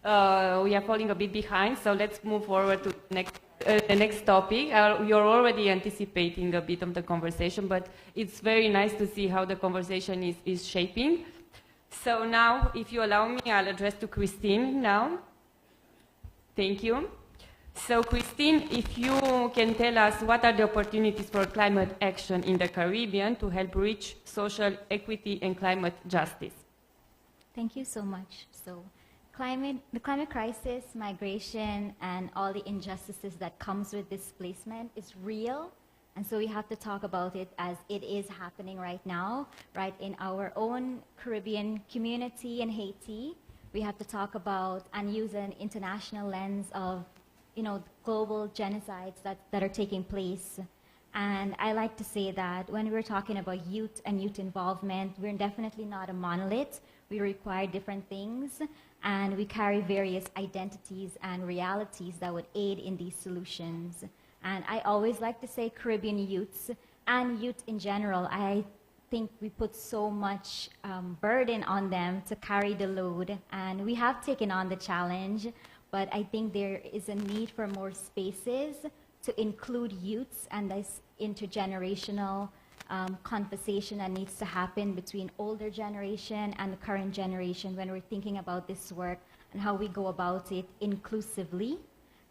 are falling a bit behind, so let's move forward to the next topic. You're already anticipating a bit of the conversation, but it's very nice to see how the conversation is shaping. So now, if you allow me, I'll address to Christine now. Thank you. So Christine, if you can tell us what are the opportunities for climate action in the Caribbean to help reach social equity and climate justice. Thank you so much. So the climate crisis, migration, and all the injustices that comes with displacement is real. And so we have to talk about it as it is happening right now, right in our own Caribbean community in Haiti. We have to talk about and use an international lens of, you know, global genocides that are taking place. And I like to say that when we're talking about youth and youth involvement, we're definitely not a monolith. We require different things, and we carry various identities and realities that would aid in these solutions. And I always like to say Caribbean youths and youth in general, I think we put so much burden on them to carry the load, and we have taken on the challenge, but I think there is a need for more spaces to include youths and this intergenerational conversation that needs to happen between older generation and the current generation when we're thinking about this work and how we go about it inclusively.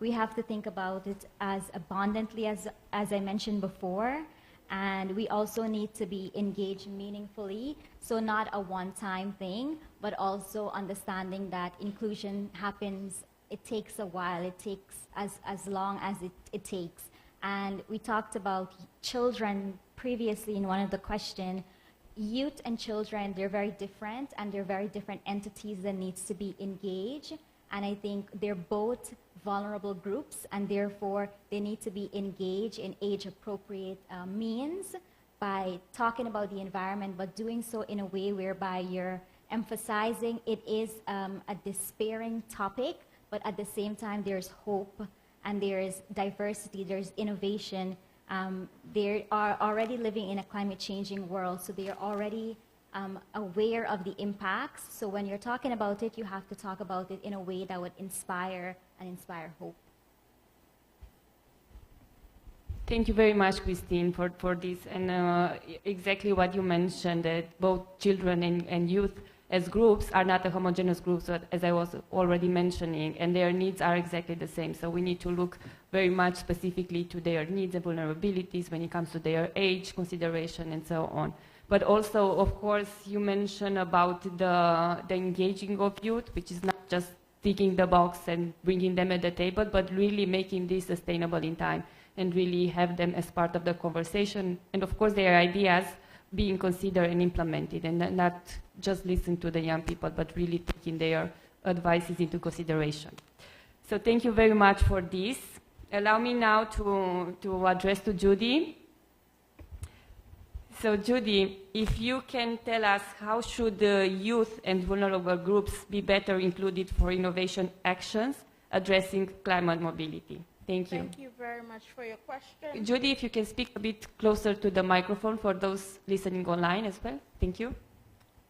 We have to think about it as abundantly as I mentioned before, and we also need to be engaged meaningfully, so not a one-time thing, but also understanding that inclusion happens, it takes a while, it takes as long as it takes. And we talked about children previously in one of the questions. Youth and children, they're very different, and they're very different entities that needs to be engaged. And I think they're both vulnerable groups, and therefore they need to be engaged in age-appropriate means by talking about the environment, but doing so in a way whereby you're emphasizing it is a despairing topic, but at the same time there's hope and there is diversity, there's innovation. They are already living in a climate-changing world, so they are already aware of the impacts. So when you're talking about it, you have to talk about it in a way that would inspire and inspire hope. Thank you very much, Christine, for this. And exactly what you mentioned, that both children and youth as groups are not a homogeneous group, so as I was already mentioning, and their needs are exactly the same. So we need to look very much specifically to their needs and vulnerabilities when it comes to their age consideration and so on. But also, of course, you mentioned about the engaging of youth, which is not just ticking the box and bringing them at the table, but really making this sustainable in time and really have them as part of the conversation. And of course, their ideas being considered and implemented, and not just listen to the young people, but really taking their advices into consideration. So thank you very much for this. Allow me now to address to Judy. So Judy, if you can tell us how should the youth and vulnerable groups be better included for innovation actions addressing climate mobility? Thank you. Thank you very much for your question. Judy, if you can speak a bit closer to the microphone for those listening online as well. Thank you.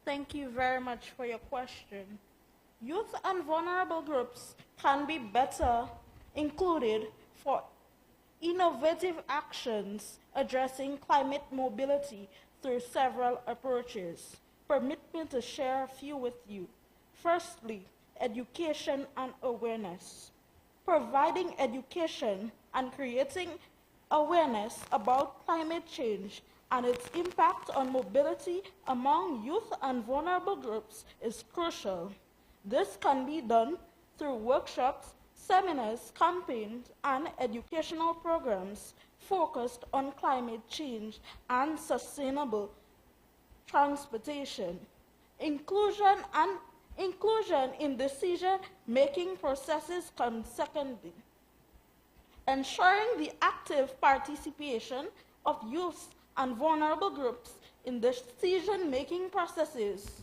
Thank you very much for your question. Youth and vulnerable groups can be better included for innovative actions addressing climate mobility through several approaches. Permit me to share a few with you. Firstly, education and awareness. Providing education and creating awareness about climate change and its impact on mobility among youth and vulnerable groups is crucial. This can be done through workshops, seminars, campaigns, and educational programs focused on climate change and sustainable transportation. Inclusion in decision-making processes comes secondly. Ensuring the active participation of youth and vulnerable groups in decision-making processes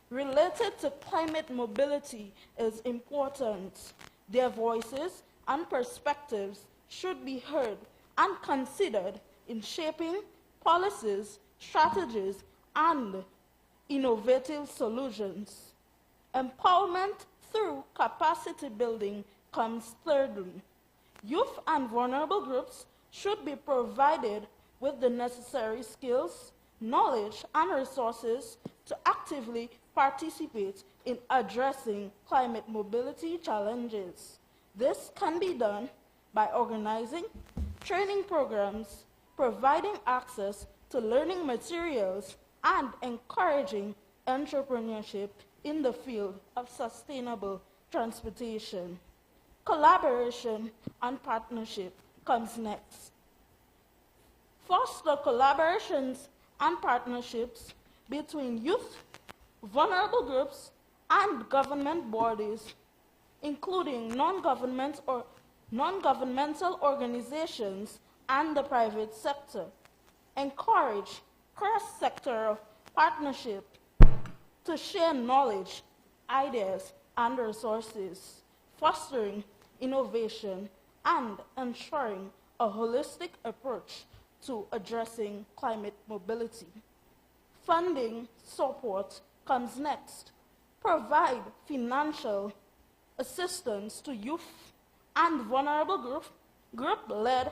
related to climate mobility is important. Their voices and perspectives should be heard and considered in shaping policies, strategies, and innovative solutions. Empowerment through capacity building comes thirdly. Youth and vulnerable groups should be provided with the necessary skills, knowledge, and resources to actively participate in addressing climate mobility challenges. This can be done by organizing training programs, providing access to learning materials, and encouraging entrepreneurship in the field of sustainable transportation. Collaboration and partnership comes next. Foster collaborations and partnerships between youth, vulnerable groups, and government bodies, including non-governmental organizations and the private sector. Encourage cross-sectoral partnership to share knowledge, ideas, and resources, fostering innovation and ensuring a holistic approach to addressing climate mobility. Funding support comes next. Provide financial assistance to youth and vulnerable group-led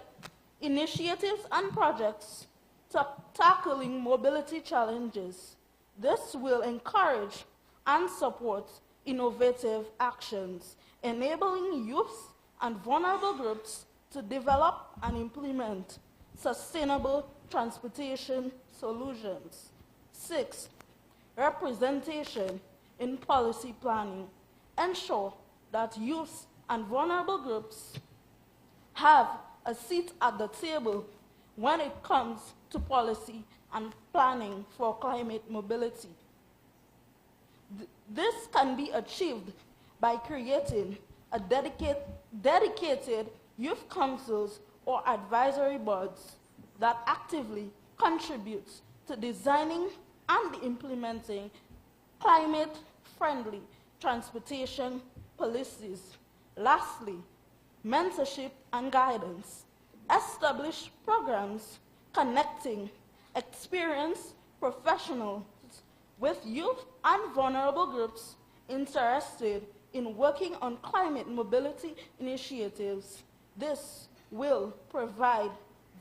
initiatives and projects to tackling mobility challenges. This will encourage and support innovative actions, enabling youth and vulnerable groups to develop and implement sustainable transportation solutions. 6, representation in policy planning. Ensure that youth and vulnerable groups have a seat at the table when it comes to policy and planning for climate mobility. This can be achieved by creating a dedicated youth councils or advisory boards that actively contribute to designing and implementing climate-friendly transportation policies. Lastly, mentorship and guidance. Establish programs connecting experienced professionals with youth and vulnerable groups interested in working on climate mobility initiatives. This will provide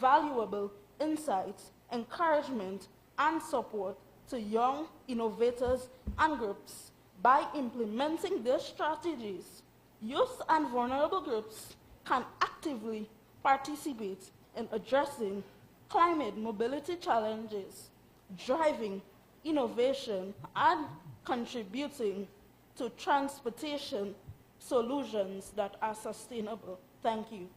valuable insights, encouragement, and support to young innovators and groups. By implementing these strategies, youth and vulnerable groups can actively participate in addressing climate mobility challenges, driving innovation, and contributing to transportation solutions that are sustainable. Thank you.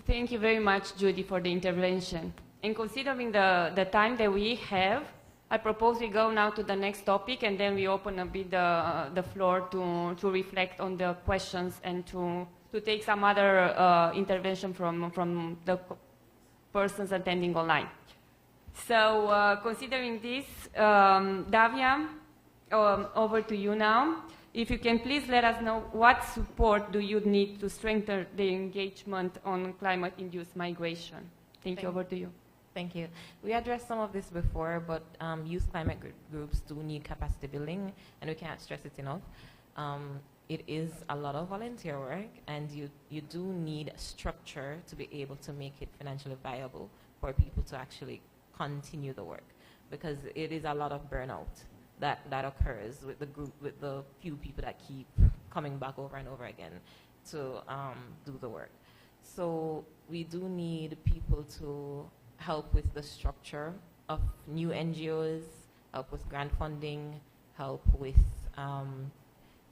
Thank you very much, Judy, for the intervention. And considering the time that we have, I propose we go now to the next topic, and then we open a bit the floor to reflect on the questions and to take some other intervention from the persons attending online. So considering this, Davia, over to you now. If you can please let us know what support do you need to strengthen the engagement on climate-induced migration. Thank you, over to you. Thank you. We addressed some of this before, but youth climate groups do need capacity building, and we can't stress it enough. It is a lot of volunteer work, and you do need structure to be able to make it financially viable for people to actually continue the work, because it is a lot of burnout that occurs with the group, with the few people that keep coming back over and over again to do the work. So we do need people to help with the structure of new NGOs, help with grant funding, help with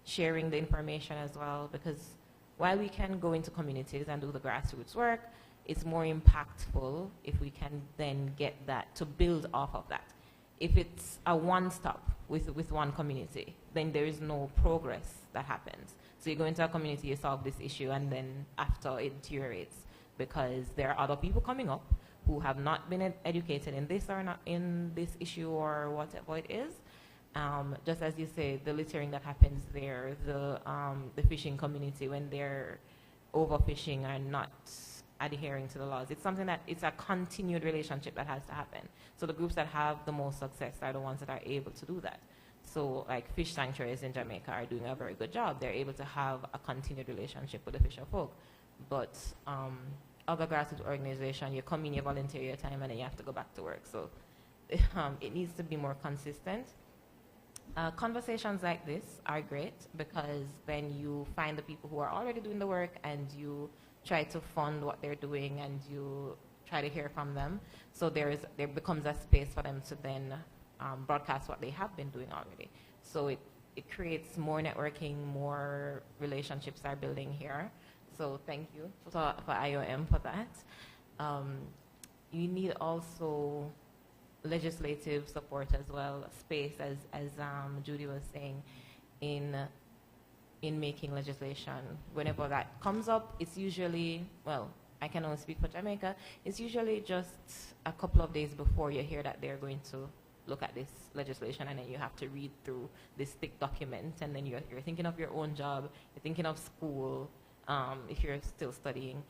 sharing the information as well, because while we can go into communities and do the grassroots work, it's more impactful if we can then get that to build off of that. If it's a one-stop with one community, then there is no progress that happens. So you go into a community, you solve this issue, and then after it deteriorates because there are other people coming up who have not been educated in this or not in this issue or whatever it is. Just as you say, the littering that happens there, the fishing community when they're overfishing and not adhering to the laws. It's something that, it's a continued relationship that has to happen. So the groups that have the most success are the ones that are able to do that. So like fish sanctuaries in Jamaica are doing a very good job. They're able to have a continued relationship with the fisher folk. But other grassroots organizations, you come in, you volunteer your time, and then you have to go back to work. So it needs to be more consistent. Conversations like this are great because then you find the people who are already doing the work and you try to fund what they're doing and you try to hear from them. So there becomes a space for them to then broadcast what they have been doing already. So it creates more networking, more relationships are building here. So thank you for IOM for that. You need also legislative support as well, space as Judy was saying, in making legislation. Whenever that comes up, it's usually, well, I can only speak for Jamaica, it's usually just a couple of days before you hear that they're going to look at this legislation, and then you have to read through this thick document, and then you're thinking of your own job, you're thinking of school, if you're still studying,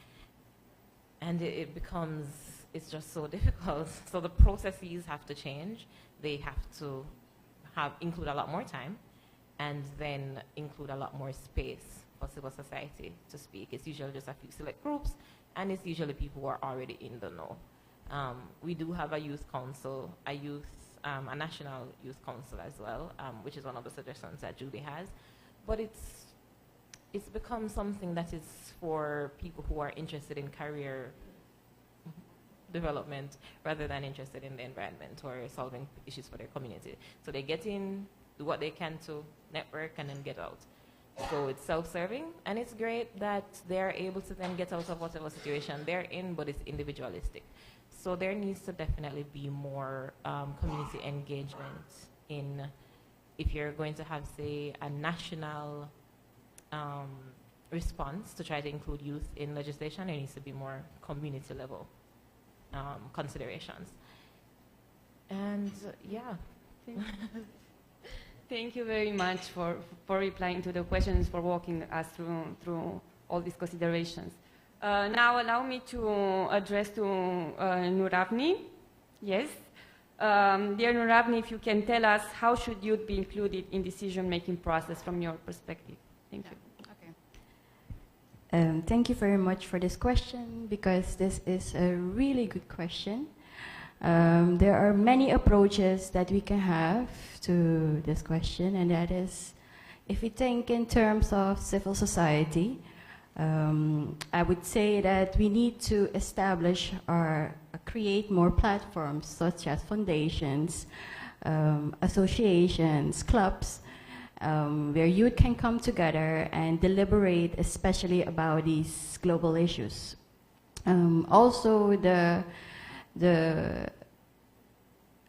and it becomes, it's just so difficult. So the processes have to change. They have to include a lot more time, and then include a lot more space for civil society to speak. It's usually just a few select groups, and it's usually people who are already in the know. We do have a youth council, a national youth council as well, which is one of the suggestions that Judy has. But it's become something that is for people who are interested in career development rather than interested in the environment or solving issues for their community. So they get in, do what they can to network, and then get out. So it's self-serving, and it's great that they're able to then get out of whatever situation they're in, but it's individualistic. So there needs to definitely be more community engagement in, if you're going to have, say, a national response to try to include youth in legislation, there needs to be more community level considerations. And yeah. Thank you very much for replying to the questions, for walking us through all these considerations. Now allow me to address to 𝗦𝘂𝗿𝗏. Yes. Dear 𝗦𝘂𝗏𝗏, if you can tell us how should youth be included in decision-making process from your perspective? Thank you. Thank you very much for this question, because this is a really good question. There are many approaches that we can have to this question, and that is, if we think in terms of civil society, I would say that we need to establish or create more platforms such as foundations, associations, clubs, where youth can come together and deliberate especially about these global issues. Also, the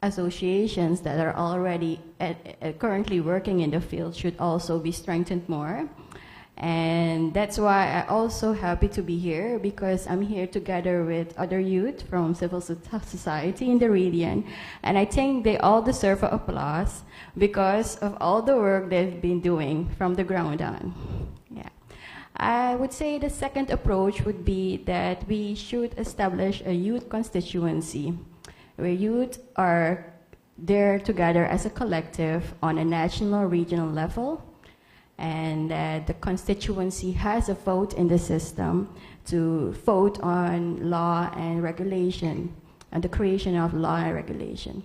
associations that are already currently working in the field should also be strengthened more. And that's why I'm also happy to be here, because I'm here together with other youth from civil society in the region. And I think they all deserve applause because of all the work they've been doing from the ground on. Yeah. I would say the second approach would be that we should establish a youth constituency where youth are there together as a collective on a national, regional level, and that the constituency has a vote in the system to vote on law and regulation, and the creation of law and regulation.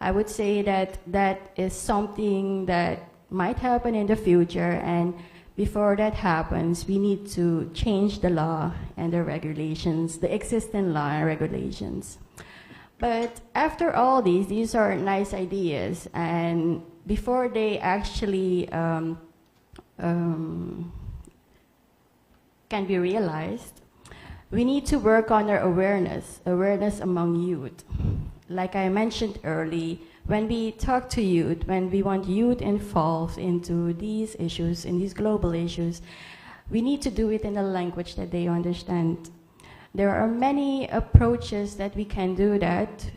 I would say that that is something that might happen in the future, and before that happens, we need to change the law and the regulations, the existing law and regulations. But after all these are nice ideas, and before they actually can be realized, we need to work on our awareness among youth. Like I mentioned earlier, when we talk to youth, when we want youth involved into these issues, in these global issues, we need to do it in a language that they understand. There are many approaches that we can do that,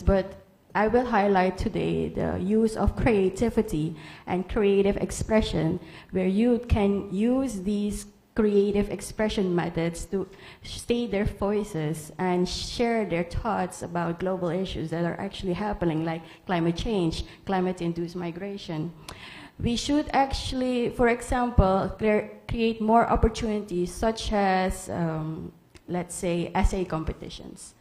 but I will highlight today the use of creativity and creative expression, where youth can use these creative expression methods to state their voices and share their thoughts about global issues that are actually happening, like climate change, climate-induced migration. We should actually, for example, create more opportunities such as, let's say, essay competitions,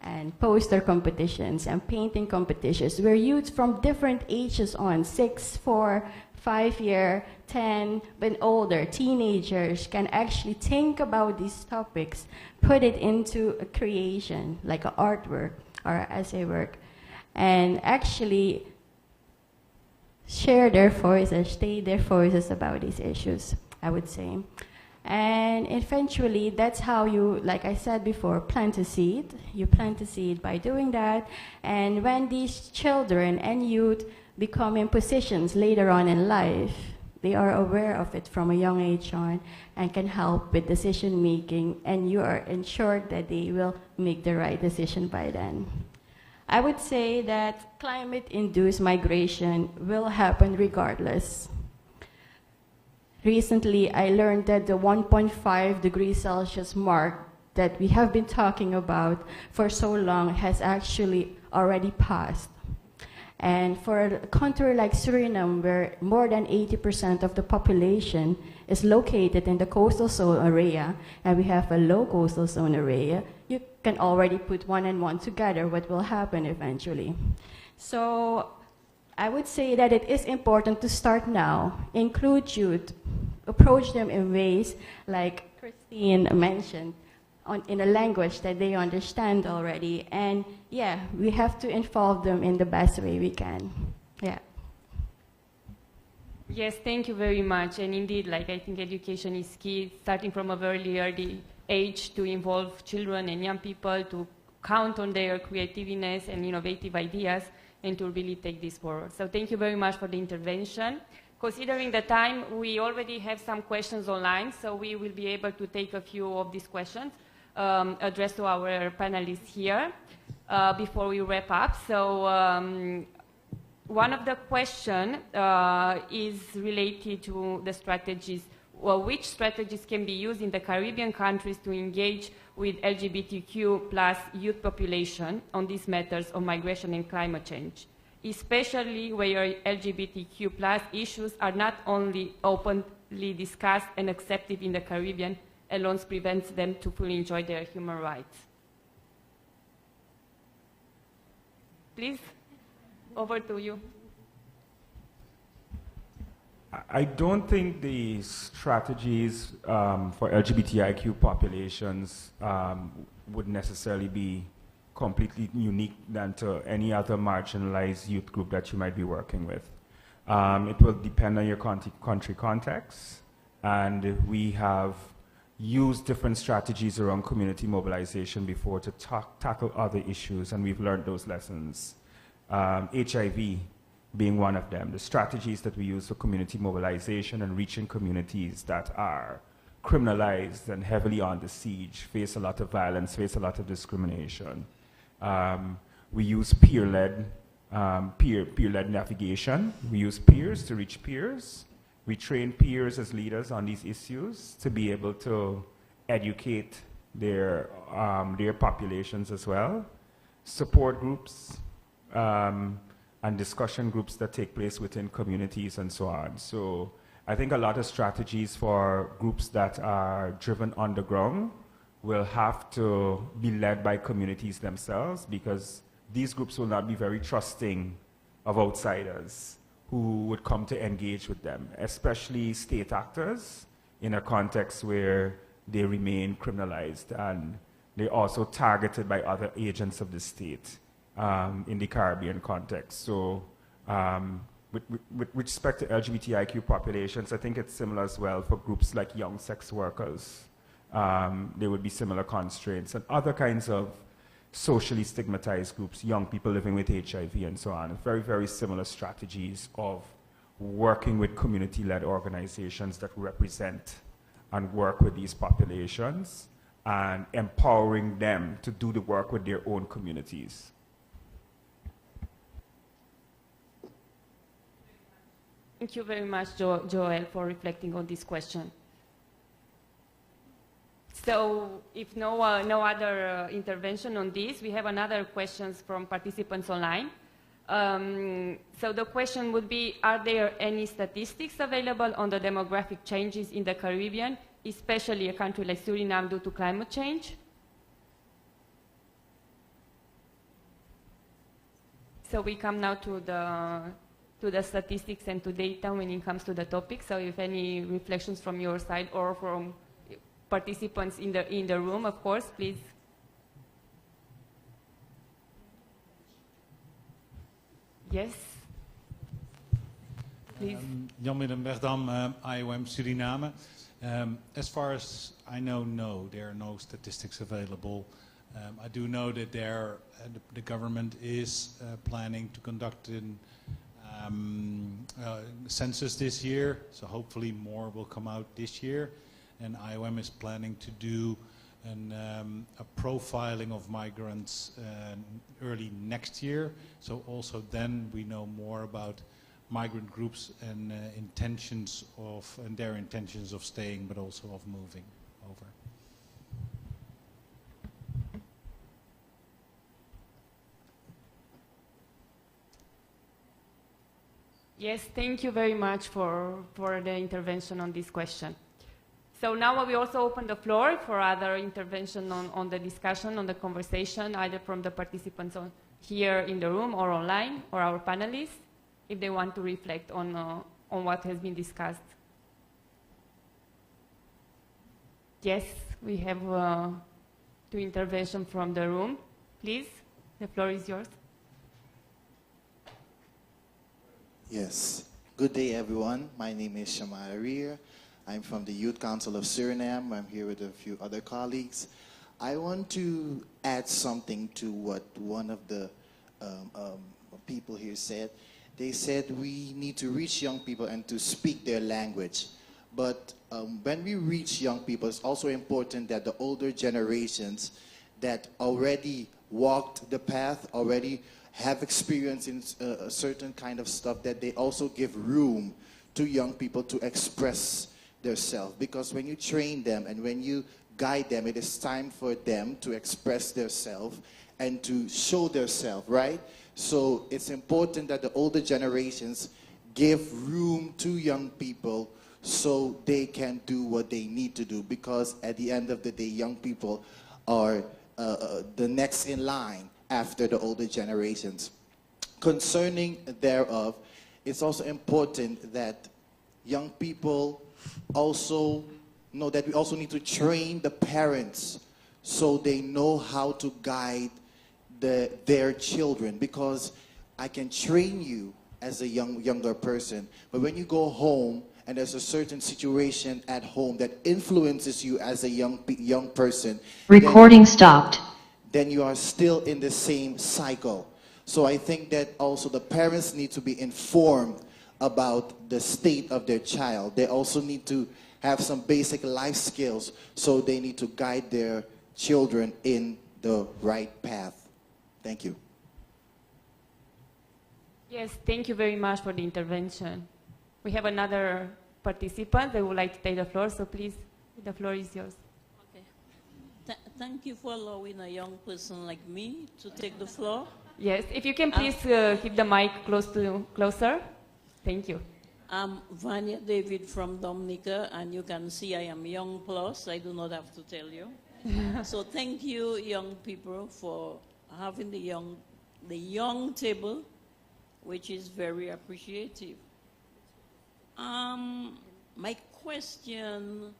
and poster competitions and painting competitions, where youth from different ages on, 6, 4, 5 year, 10, but older, teenagers can actually think about these topics, put it into a creation, like an artwork or an essay work, and actually share their voices, state their voices about these issues, I would say. And eventually, that's how you, like I said before, plant a seed. You plant a seed by doing that. And when these children and youth become in positions later on in life, they are aware of it from a young age on and can help with decision making, and you are ensured that they will make the right decision by then. I would say that climate-induced migration will happen regardless. Recently, I learned that the 1.5 degrees Celsius mark that we have been talking about for so long has actually already passed. And for a country like Suriname, where more than 80% of the population is located in the coastal zone area, and we have a low coastal zone area, you can already put 1 and 1 together, what will happen eventually. So I would say that it is important to start now, include youth, approach them in ways like Christine mentioned, in a language that they understand already. And yeah, we have to involve them in the best way we can. Yeah. Yes, thank you very much. And indeed, like, I think education is key, starting from a very early age, to involve children and young people, to count on their creativeness and innovative ideas, and to really take this forward. So thank you very much for the intervention. Considering the time, we already have some questions online, so we will be able to take a few of these questions addressed to our panelists here before we wrap up. So one of the questions is related to the strategies. Well, which strategies can be used in the Caribbean countries to engage with LGBTQ+ youth population on these matters of migration and climate change, especially where LGBTQ+ issues are not only openly discussed and accepted in the Caribbean, alone prevents them to fully enjoy their human rights? please. Over to you. I don't think the strategies for LGBTIQ populations would necessarily be completely unique than to any other marginalized youth group that you might be working with. It will depend on your country context, and we have used different strategies around community mobilization before to tackle other issues, and we've learned those lessons. HIV being one of them. The strategies that we use for community mobilization and reaching communities that are criminalized and heavily on the siege, face a lot of violence, face a lot of discrimination. We use peer-led navigation. We use peers to reach peers. We train peers as leaders on these issues to be able to educate their populations as well. Support groups, and discussion groups that take place within communities and so on. So I think a lot of strategies for groups that are driven underground will have to be led by communities themselves, because these groups will not be very trusting of outsiders who would come to engage with them, especially state actors in a context where they remain criminalized and they're also targeted by other agents of the state. In the Caribbean context. So with respect to LGBTIQ populations, I think it's similar as well for groups like young sex workers. There would be similar constraints, and other kinds of socially stigmatized groups, young people living with HIV and so on. Very, very similar strategies of working with community-led organizations that represent and work with these populations and empowering them to do the work with their own communities. Thank you very much, Joel, for reflecting on this question. So if no other intervention on this, we have another questions from participants online. So the question would be, are there any statistics available on the demographic changes in the Caribbean, especially a country like Suriname, due to climate change? So we come now to the statistics and to data when it comes to the topic. So if any reflections from your side or from participants in the room, of course, please. Yes. Please. 𝗦𝗂𝗏𝗵, IOM Suriname. As far as I know, no, there are no statistics available. I do know that the government is planning to conduct a census this year, so hopefully more will come out this year. And IOM is planning to do a profiling of migrants early next year. So also then we know more about migrant groups and their intentions of staying, but also of moving over. Yes, thank you very much for the intervention on this question. So now we also open the floor for other intervention on the discussion, on the conversation, either from the participants here in the room or online, or our panelists, if they want to reflect on what has been discussed. Yes, we have two interventions from the room. Please, the floor is yours. Yes. Good day, everyone. My name is 𝗍𝗏𝗧𝗦𝗏. I'm from the Youth Council of Suriname. I'm here with a few other colleagues. I want to add something to what one of the people here said. They said we need to reach young people and to speak their language. But when we reach young people, it's also important that the older generations that already walked the path, already have experience in a certain kind of stuff, that they also give room to young people to express themselves. Because when you train them and when you guide them, it is time for them to express themselves and to show themselves, right? So it's important that the older generations give room to young people so they can do what they need to do, because at the end of the day, young people are the next in line after the older generations. concerning thereof, it's also important that young people also know that we also need to train the parents so they know how to guide their children, because I can train you as a younger person, but when you go home and there's a certain situation at home that influences you as a young person, recording stopped, then you are still in the same cycle. So I think that also the parents need to be informed about the state of their child. They also need to have some basic life skills, so they need to guide their children in the right path. Thank you. Yes, thank you very much for the intervention. We have another participant that would like to take the floor, so please, the floor is yours. Okay. Thank you for allowing a young person like me to take the floor. Yes, if you can please keep the mic closer. Thank you. I'm Vanya David from Dominica, and you can see I am young plus, I do not have to tell you. So thank you, young people, for having the young table, which is very appreciative. My question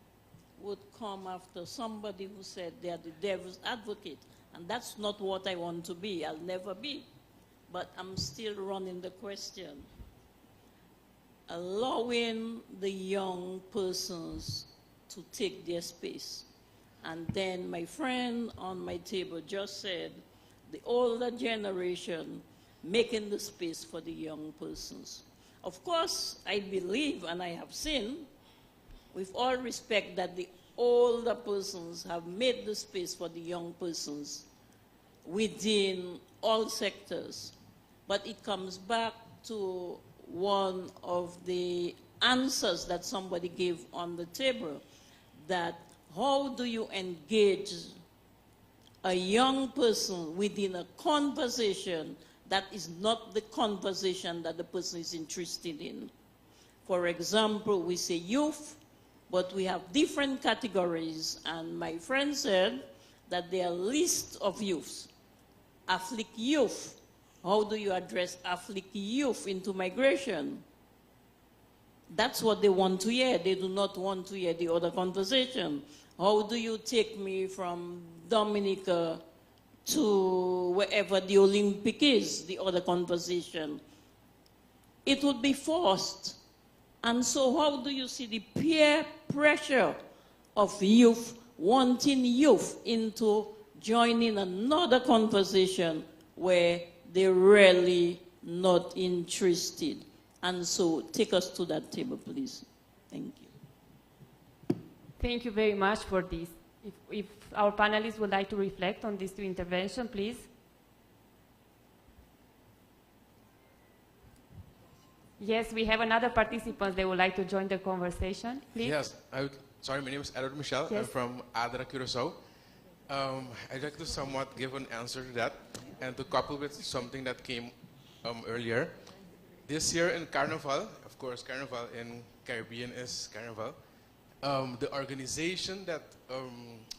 would come after somebody who said they are the devil's advocate, and that's not what I want to be. I'll never be, but I'm still running the question. Allowing the young persons to take their space. And then my friend on my table just said, the older generation making the space for the young persons. Of course, I believe and I have seen, with all respect, that the older persons have made the space for the young persons within all sectors. But it comes back to one of the answers that somebody gave on the table, that how do you engage a young person within a conversation that is not the conversation that the person is interested in. For example, we say youth, but we have different categories, and my friend said that there are lists of youths. Afflict youth. How do you address afflict youth into migration? That's what they want to hear. They do not want to hear the other conversation. How do you take me from Dominica to wherever the Olympic is, the other conversation? It would be forced. And so how do you see the peer pressure of youth wanting youth into joining another conversation where they're really not interested? And so take us to that table, please. Thank you. Thank you very much for this. If our panelists would like to reflect on these two interventions, please. Yes, we have another participant that would like to join the conversation, please. Yes, sorry, my name is 𝗟𝗶𝘃𝗏. Yes. I'm from Adra, Curaçao. I'd like to somewhat give an answer to that and to couple with something that came earlier. This year in Carnival, of course, Carnival in Caribbean is Carnival. The organization that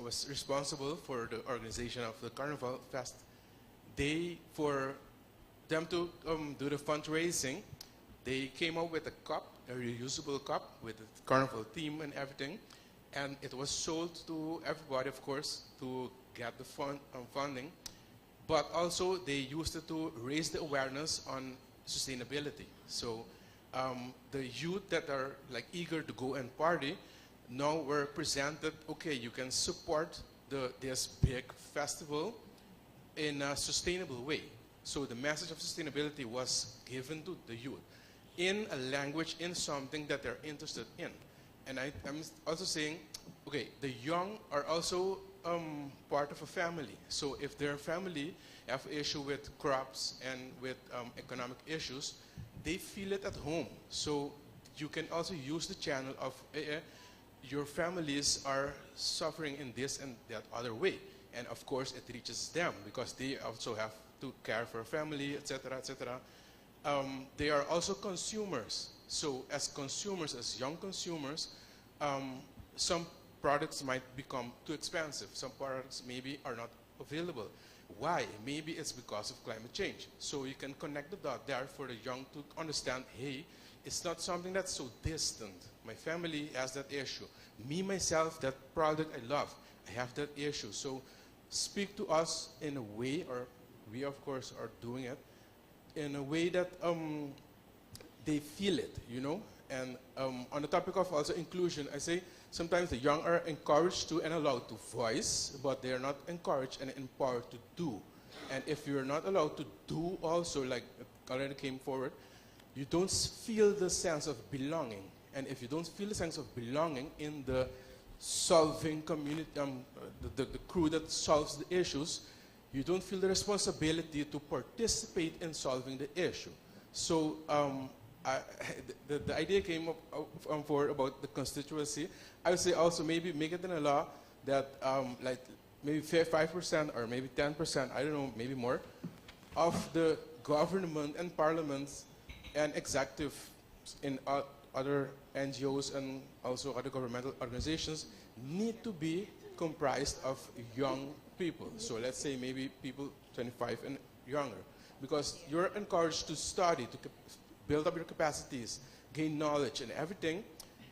was responsible for the organization of the Carnival Fest, for them to do the fundraising, they came up with a cup, a reusable cup with the Carnival theme and everything, and it was sold to everybody, of course, to get the funding, but also they used it to raise the awareness on sustainability. So the youth that are like eager to go and party now were presented, okay, you can support this big festival in a sustainable way. So the message of sustainability was given to the youth in a language, in something that they're interested in. And I'm also saying, okay, the young are also part of a family. So if their family have issue with crops and with economic issues, they feel it at home. So you can also use the channel of your families are suffering in this and that other way. And of course, it reaches them because they also have to care for a family, etc., etc. They are also consumers. So as consumers, as young consumers, some products might become too expensive. Some products maybe are not available. Why? Maybe it's because of climate change. So you can connect the dot there for the young to understand, hey, it's not something that's so distant. My family has that issue. Me, myself, that product I love, I have that issue. So speak to us in a way, or we of course are doing it, in a way that they feel it, you know? And on the topic of also inclusion, I say sometimes the young are encouraged to and allowed to voice, but they are not encouraged and empowered to do. And if you're not allowed to do also, like already came forward, you don't feel the sense of belonging. And if you don't feel the sense of belonging in the solving community, the crew that solves the issues, you don't feel the responsibility to participate in solving the issue. So the idea came up forward about the constituency. I would say also maybe make it in a law that like maybe 5% or maybe 10%, I don't know, maybe more, of the government and parliaments and executive in other NGOs and also other governmental organizations need to be comprised of young people. So let's say maybe people 25 and younger, because you're encouraged to study, to build up your capacities, gain knowledge and everything,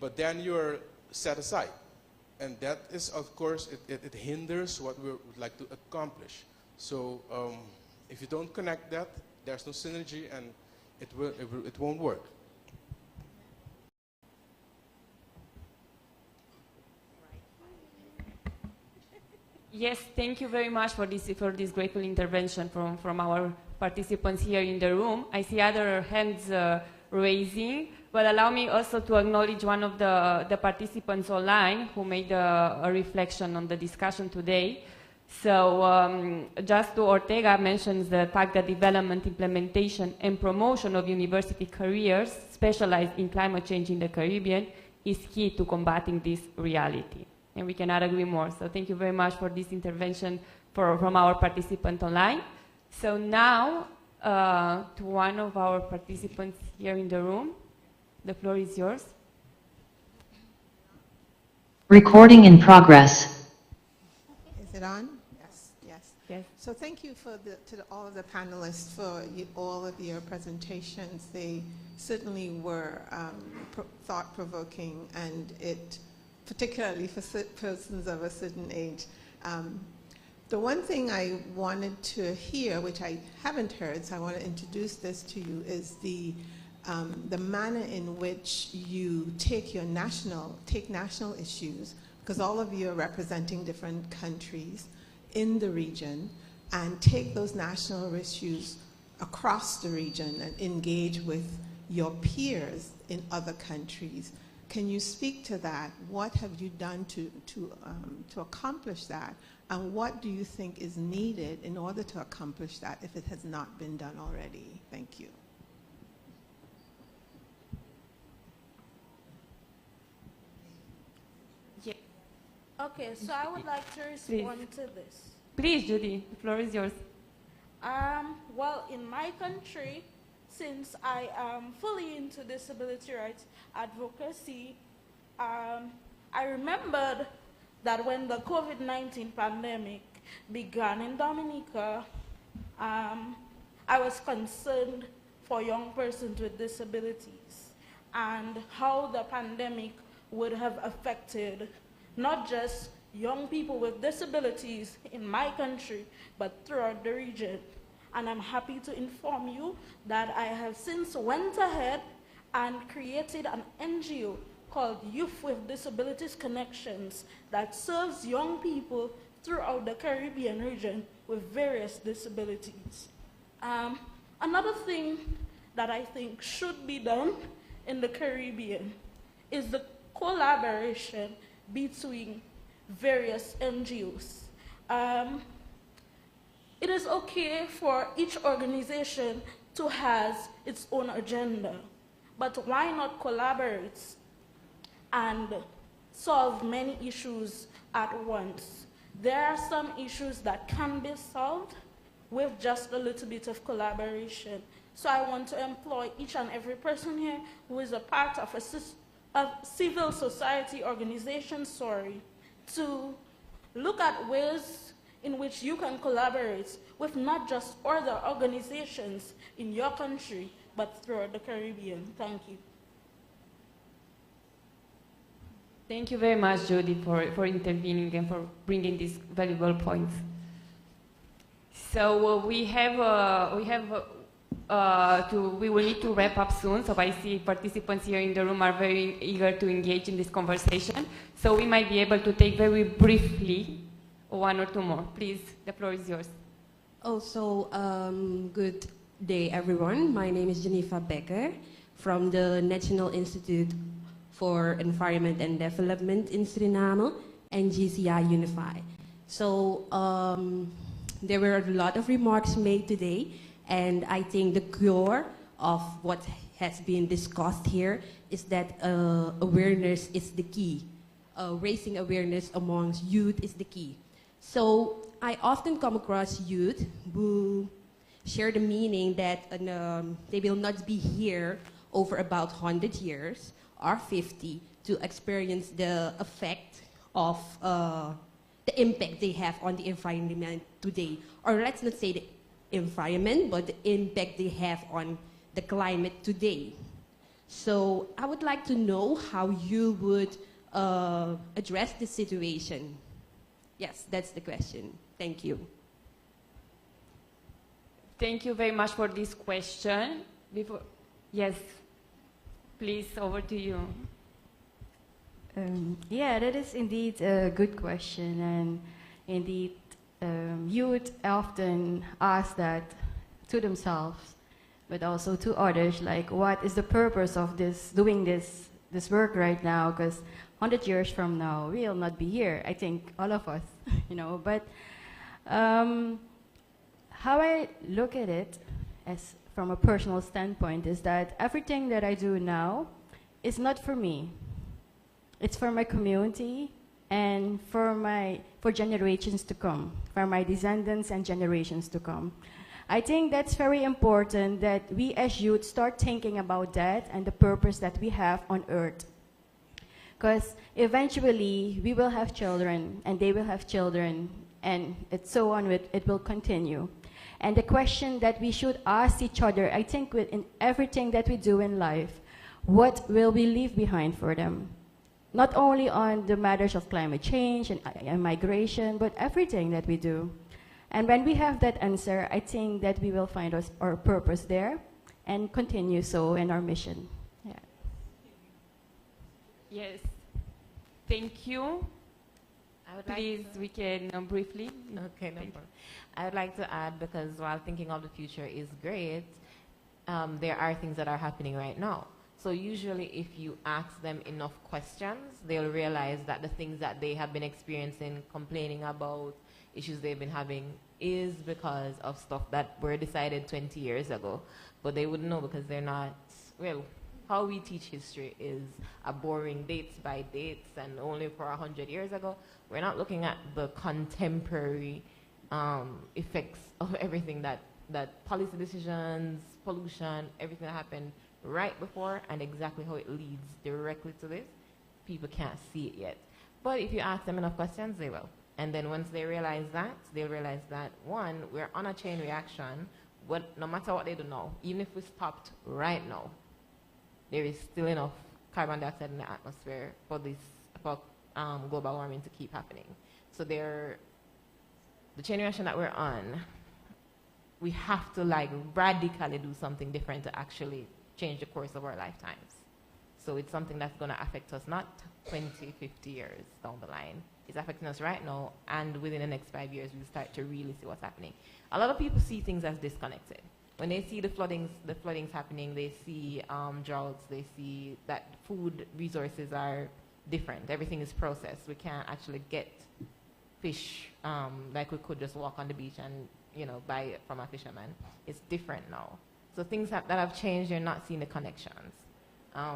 but then you're set aside. And that is, of course, it hinders what we would like to accomplish. So if you don't connect that, there's no synergy and it won't work. Yes, thank you very much for this grateful intervention from our participants here in the room. I see other hands raising, but allow me also to acknowledge one of the participants online who made a reflection on the discussion today. So Justo Ortega mentions the fact that development, implementation, and promotion of university careers specialized in climate change in the Caribbean is key to combating this reality. And we cannot agree more. So thank you very much for this intervention from our participant online. So now, to one of our participants here in the room, the floor is yours. Recording in progress. Is it on? Yes, yes. Yes. So thank you to all of the panelists for all of your presentations. They certainly were thought-provoking, and it, particularly for persons of a certain age. The one thing I wanted to hear, which I haven't heard, so I want to introduce this to you, is the manner in which you take national issues, because all of you are representing different countries in the region, and take those national issues across the region and engage with your peers in other countries. Can you speak to that? What have you done to accomplish that? And what do you think is needed in order to accomplish that if it has not been done already? Thank you. Yeah. Okay, so I would like to respond to this. Please, Judy, the floor is yours. Well, in my country, since I am fully into disability rights advocacy, I remembered that when the COVID-19 pandemic began in Dominica, I was concerned for young persons with disabilities and how the pandemic would have affected not just young people with disabilities in my country, but throughout the region. And I'm happy to inform you that I have since went ahead and created an NGO called Youth with Disabilities Connections that serves young people throughout the Caribbean region with various disabilities. Another thing that I think should be done in the Caribbean is the collaboration between various NGOs. It is okay for each organization to have its own agenda, but why not collaborate and solve many issues at once? There are some issues that can be solved with just a little bit of collaboration. So I want to employ each and every person here who is a part of a civil society organization, to look at ways in which you can collaborate with not just other organizations in your country, but throughout the Caribbean. Thank you. Thank you very much, Jody, for intervening and for bringing these valuable points. So we will need to wrap up soon. So I see participants here in the room are very eager to engage in this conversation. So we might be able to take very briefly one or two more. Please, the floor is yours. Also, good day, everyone. My name is 𝗦𝘂𝗶𝗃𝗧 from the National Institute for Environment and Development in Suriname, NGCI Unify. So there were a lot of remarks made today, and I think the core of what has been discussed here is that awareness is the key. Raising awareness amongst youth is the key. So I often come across youth who share the meaning that they will not be here over about 100 years or 50 to experience the effect of the impact they have on the environment today. Or let's not say the environment, but the impact they have on the climate today. So I would like to know how you would address this situation. Yes, that's the question. Thank you. Thank you very much for this question. Yes, please, over to you. Yeah, that is indeed a good question, and indeed youth often ask that to themselves, but also to others, like, what is the purpose of doing this work right now? Because 100 years from now, we'll not be here. I think all of us, you know. But how I look at it, as from a personal standpoint, is that everything that I do now is not for me. It's for my community and for generations to come, for my descendants and generations to come. I think that's very important that we as youth start thinking about that and the purpose that we have on earth. Because eventually we will have children and they will have children, and it's so on, it will continue. And the question that we should ask each other, I think in everything that we do in life, what will we leave behind for them? Not only on the matters of climate change and migration, but everything that we do. And when we have that answer, I think that we will find our purpose there and continue so in our mission. Yeah. Yes. Thank you. Please, we can briefly. Okay, no problem. I would like to add, because while thinking of the future is great, there are things that are happening right now. So usually if you ask them enough questions, they'll realize that the things that they have been experiencing, complaining about, issues they've been having, is because of stuff that were decided 20 years ago. But they wouldn't know because they're not, well, how we teach history is a boring dates by dates and only for 100 years ago. We're not looking at the contemporary effects of everything that policy decisions, pollution, everything that happened right before, and exactly how it leads directly to this. People can't see it yet. But if you ask them enough questions, they will. And then once they realize that, they'll realize that, one, we're on a chain reaction, no matter what they do now, even if we stopped right now, there is still enough carbon dioxide in the atmosphere for global warming to keep happening. So the chain reaction that we're on, we have to radically do something different to actually change the course of our lifetimes. So it's something that's going to affect us not 20, 50 years down the line. It's affecting us right now, and within the next 5 years, we'll start to really see what's happening. A lot of people see things as disconnected. When they see the floodings happening, they see droughts, they see that food resources are different. Everything is processed. We can't actually get fish like we could just walk on the beach and buy it from a fisherman. It's different now. So things that have changed, you're not seeing the connections. I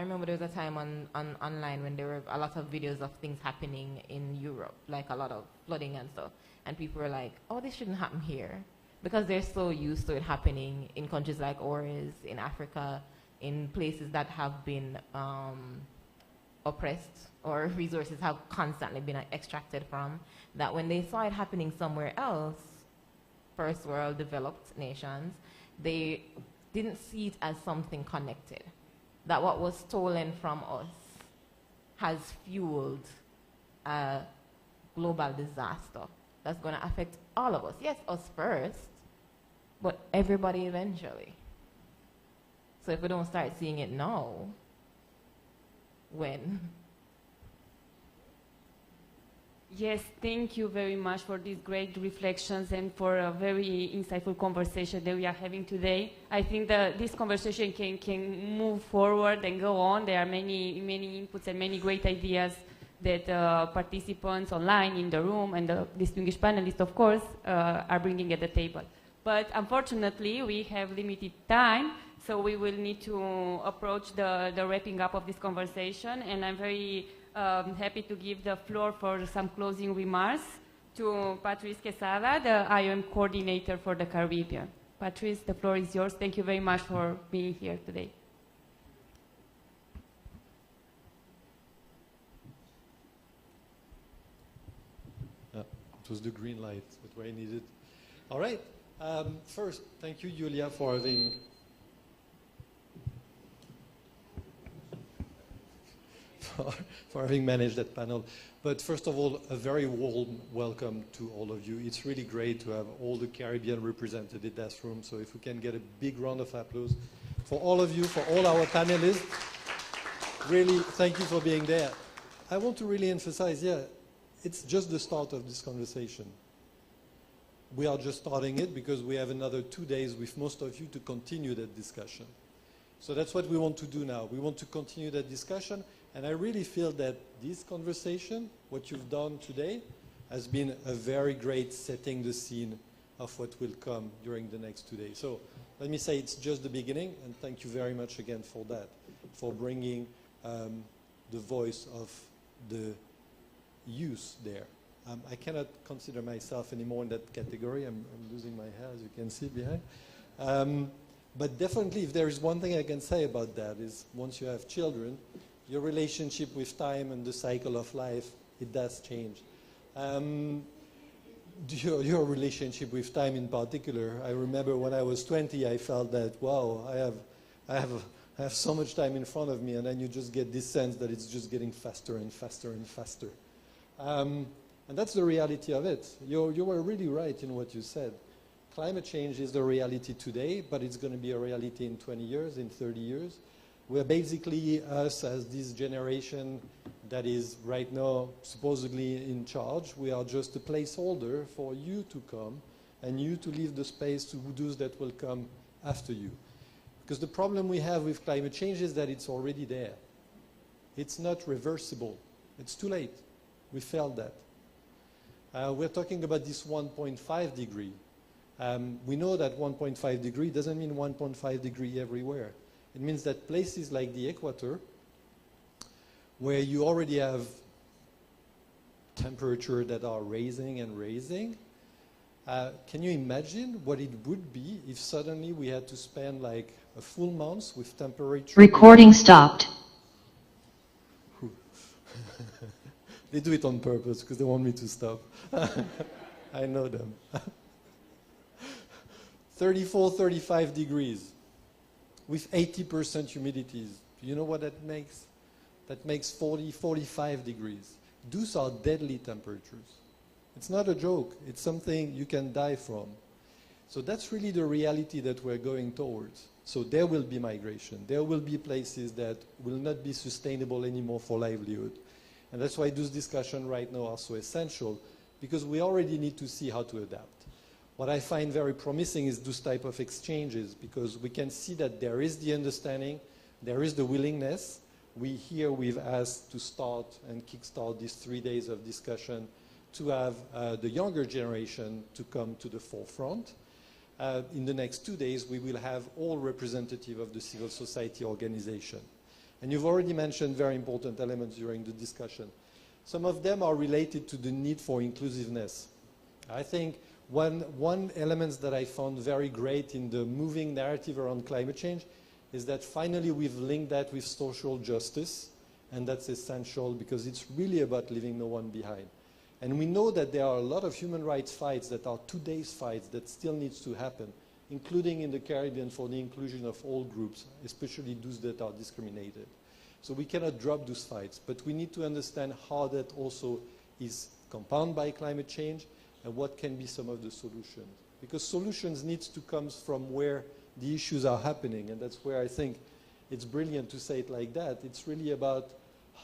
remember there was a time online when there were a lot of videos of things happening in Europe, like a lot of flooding and stuff. And people were like, oh, this shouldn't happen here. Because they're so used to it happening in countries like ours, in Africa, in places that have been oppressed or resources have constantly been extracted from, that when they saw it happening somewhere else, first world developed nations, they didn't see it as something connected. That what was stolen from us has fueled a global disaster that's going to affect all of us. Yes, us first, but everybody eventually. So if we don't start seeing it now, when? Yes, thank you very much for these great reflections and for a very insightful conversation that we are having today. I think that this conversation can move forward and go on. There are many inputs and many great ideas that participants online in the room and the distinguished panelists, of course, are bringing at the table. But unfortunately, we have limited time, so we will need to approach the wrapping up of this conversation, and I'm very happy to give the floor for some closing remarks to 𝗬𝗲𝗃𝗲, the IOM coordinator for the Caribbean. Patrice, the floor is yours. Thank you very much for being here today. It was the green light that I needed. All right. First, thank you, Julia, for having managed that panel. But first of all, a very warm welcome to all of you. It's really great to have all the Caribbean represented in this room. So if we can get a big round of applause for all of you, for all our panelists, really thank you for being there. I want to really emphasize, it's just the start of this conversation. We are just starting it because we have another 2 days with most of you to continue that discussion. So that's what we want to do now. We want to continue that discussion, and I really feel that this conversation, what you've done today, has been a very great setting the scene of what will come during the next 2 days. So let me say it's just the beginning, and thank you very much again for that, for bringing the voice of the youth there. I cannot consider myself anymore in that category. I'm losing my hair, as you can see behind. But definitely, if there is one thing I can say about that is once you have children, your relationship with time and the cycle of life, it does change. Your relationship with time in particular, I remember when I was 20, I felt that, wow, I have so much time in front of me, and then you just get this sense that it's just getting faster and faster and faster. And that's the reality of it. You were really right in what you said. Climate change is the reality today, but it's going to be a reality in 20 years, in 30 years. We're basically, us as this generation that is right now supposedly in charge, we are just a placeholder for you to come and you to leave the space to those that will come after you. Because the problem we have with climate change is that it's already there. It's not reversible. It's too late. We failed that. We're talking about this 1.5 degree. We know that 1.5 degree doesn't mean 1.5 degree everywhere. It means that places like the equator, where you already have temperature that are raising and raising, can you imagine what it would be if suddenly we had to spend like a full month with temperature? Recording stopped. They do it on purpose because they want me to stop. I know them. 34, 35 degrees with 80% humidities. Do you know what that makes? That makes 40, 45 degrees. Those are deadly temperatures. It's not a joke. It's something you can die from. So that's really the reality that we're going towards. So there will be migration. There will be places that will not be sustainable anymore for livelihood. And that's why those discussions right now are so essential, because we already need to see how to adapt. What I find very promising is those type of exchanges, because we can see that there is the understanding, there is the willingness. We've asked to start and kickstart these 3 days of discussion to have the younger generation to come to the forefront. In the next 2 days, we will have all representatives of the civil society organization. And you've already mentioned very important elements during the discussion. Some of them are related to the need for inclusiveness. I think one element that I found very great in the moving narrative around climate change is that finally we've linked that with social justice And that's essential because it's really about leaving no one behind. And we know that there are a lot of human rights fights that are today's fights that still needs to happen, including in the Caribbean for the inclusion of all groups, especially those that are discriminated. So we cannot drop those fights, but we need to understand how that also is compounded by climate change and what can be some of the solutions. Because solutions need to come from where the issues are happening, and that's where I think it's brilliant to say it like that. It's really about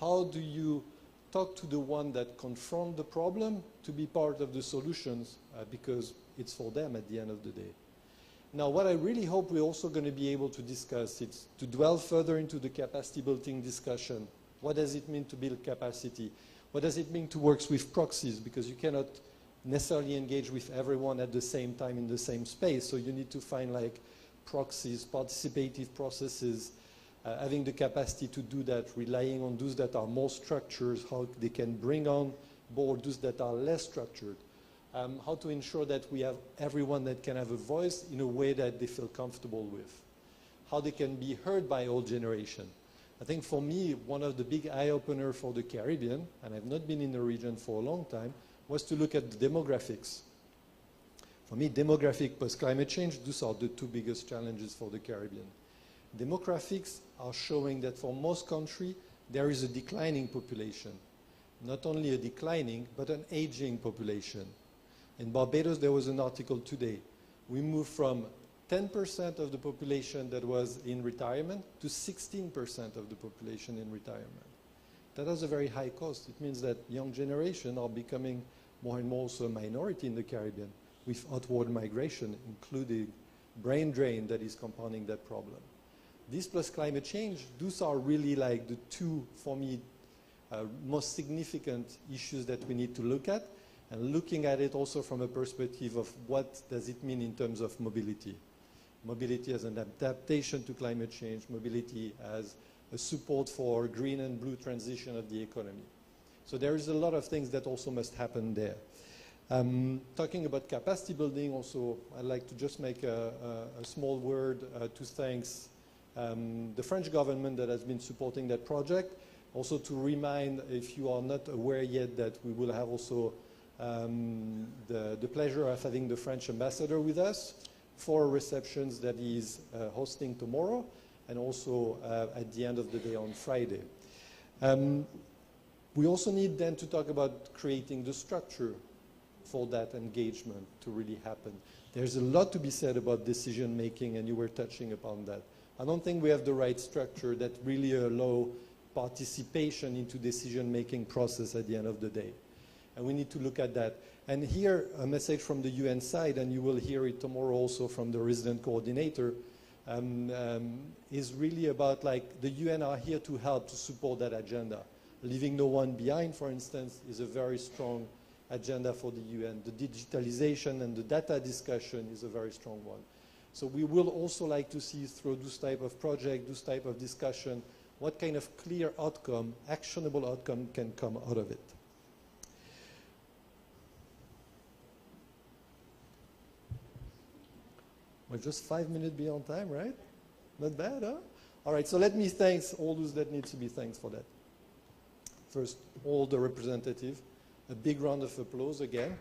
how do you talk to the one that confront the problem to be part of the solutions because it's for them at the end of the day. Now, what I really hope we're also going to be able to discuss is to dwell further into the capacity building discussion. What does it mean to build capacity? What does it mean to work with proxies? Because you cannot necessarily engage with everyone at the same time in the same space. So you need to find like proxies, participative processes, having the capacity to do that, relying on those that are more structured, how they can bring on board those that are less structured. How to ensure that we have everyone that can have a voice in a way that they feel comfortable with. How they can be heard by all generations. I think for me, one of the big eye-opener for the Caribbean, and I've not been in the region for a long time, was to look at the demographics. For me, demographic plus climate change, those are the two biggest challenges for the Caribbean. Demographics are showing that for most countries, there is a declining population. Not only a declining, but an aging population. In Barbados, there was an article today. We moved from 10% of the population that was in retirement to 16% of the population in retirement. That has a very high cost. It means that young generation are becoming more and more also a minority in the Caribbean with outward migration, including brain drain that is compounding that problem. This plus climate change, those are really like the two, for me, most significant issues that we need to look at, and looking at it also from a perspective of what does it mean in terms of mobility. Mobility as an adaptation to climate change, mobility as a support for green and blue transition of the economy. So there is a lot of things that also must happen there. Talking about capacity building also, I'd like to just make a small word to thank the French government that has been supporting that project. Also to remind, if you are not aware yet, that we will have also the pleasure of having the French ambassador with us for receptions that he's hosting tomorrow and also at the end of the day on Friday. We also need then to talk about creating the structure for that engagement to really happen. There's a lot to be said about decision making, and you were touching upon that. I don't think we have the right structure that really allow participation into decision making process at the end of the day. And we need to look at that. And here, a message from the UN side, and you will hear it tomorrow also from the resident coordinator, is really about like the UN are here to help to support that agenda. Leaving no one behind, for instance, is a very strong agenda for the UN. The digitalization and the data discussion is a very strong one. So we will also like to see through this type of project, this type of discussion, what kind of clear outcome, actionable outcome can come out of it. We're just 5 minutes beyond time, right? Not bad, huh? All right, so let me thank all those that need to be thanked for that. First, all the representatives. A big round of applause again.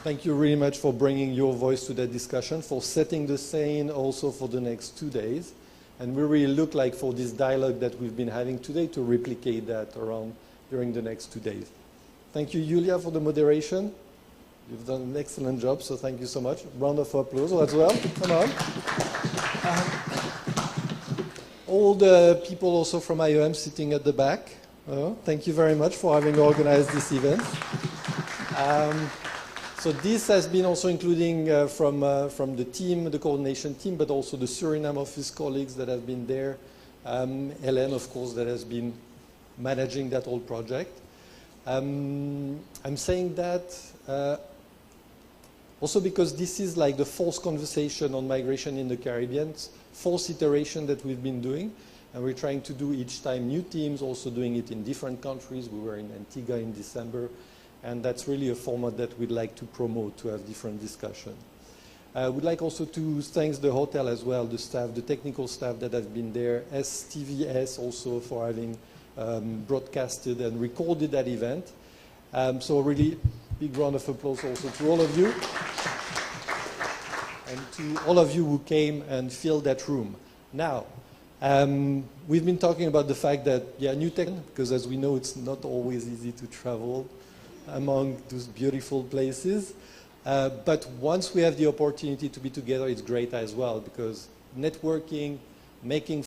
Thank you really much for bringing your voice to that discussion, for setting the scene also for the next 2 days. And we really look like for this dialogue that we've been having today to replicate that around during the next 2 days. Thank you, Julia, for the moderation. You've done an excellent job, so thank you so much. Round of applause as well. Come on. All the people also from IOM sitting at the back. Thank you very much for having organized this event. So this has been also including from the team, the coordination team, but also the Suriname office colleagues that have been there. Hélène, of course, that has been managing that whole project. I'm saying that also because this is like the fourth conversation on migration in the Caribbean, fourth iteration that we've been doing, and we're trying to do each time new teams, also doing it in different countries. We were in Antigua in December, and that's really a format that we'd like to promote, to have different discussion. I would like also to thank the hotel as well, the staff, the technical staff that have been there, 𝗬𝗂𝗍𝗧 also for having broadcasted and recorded that event. So really big round of applause also to all of you. And to all of you who came and filled that room. Now, we've been talking about the fact that, new tech, because as we know, it's not always easy to travel among those beautiful places. But once we have the opportunity to be together, it's great as well, because networking, making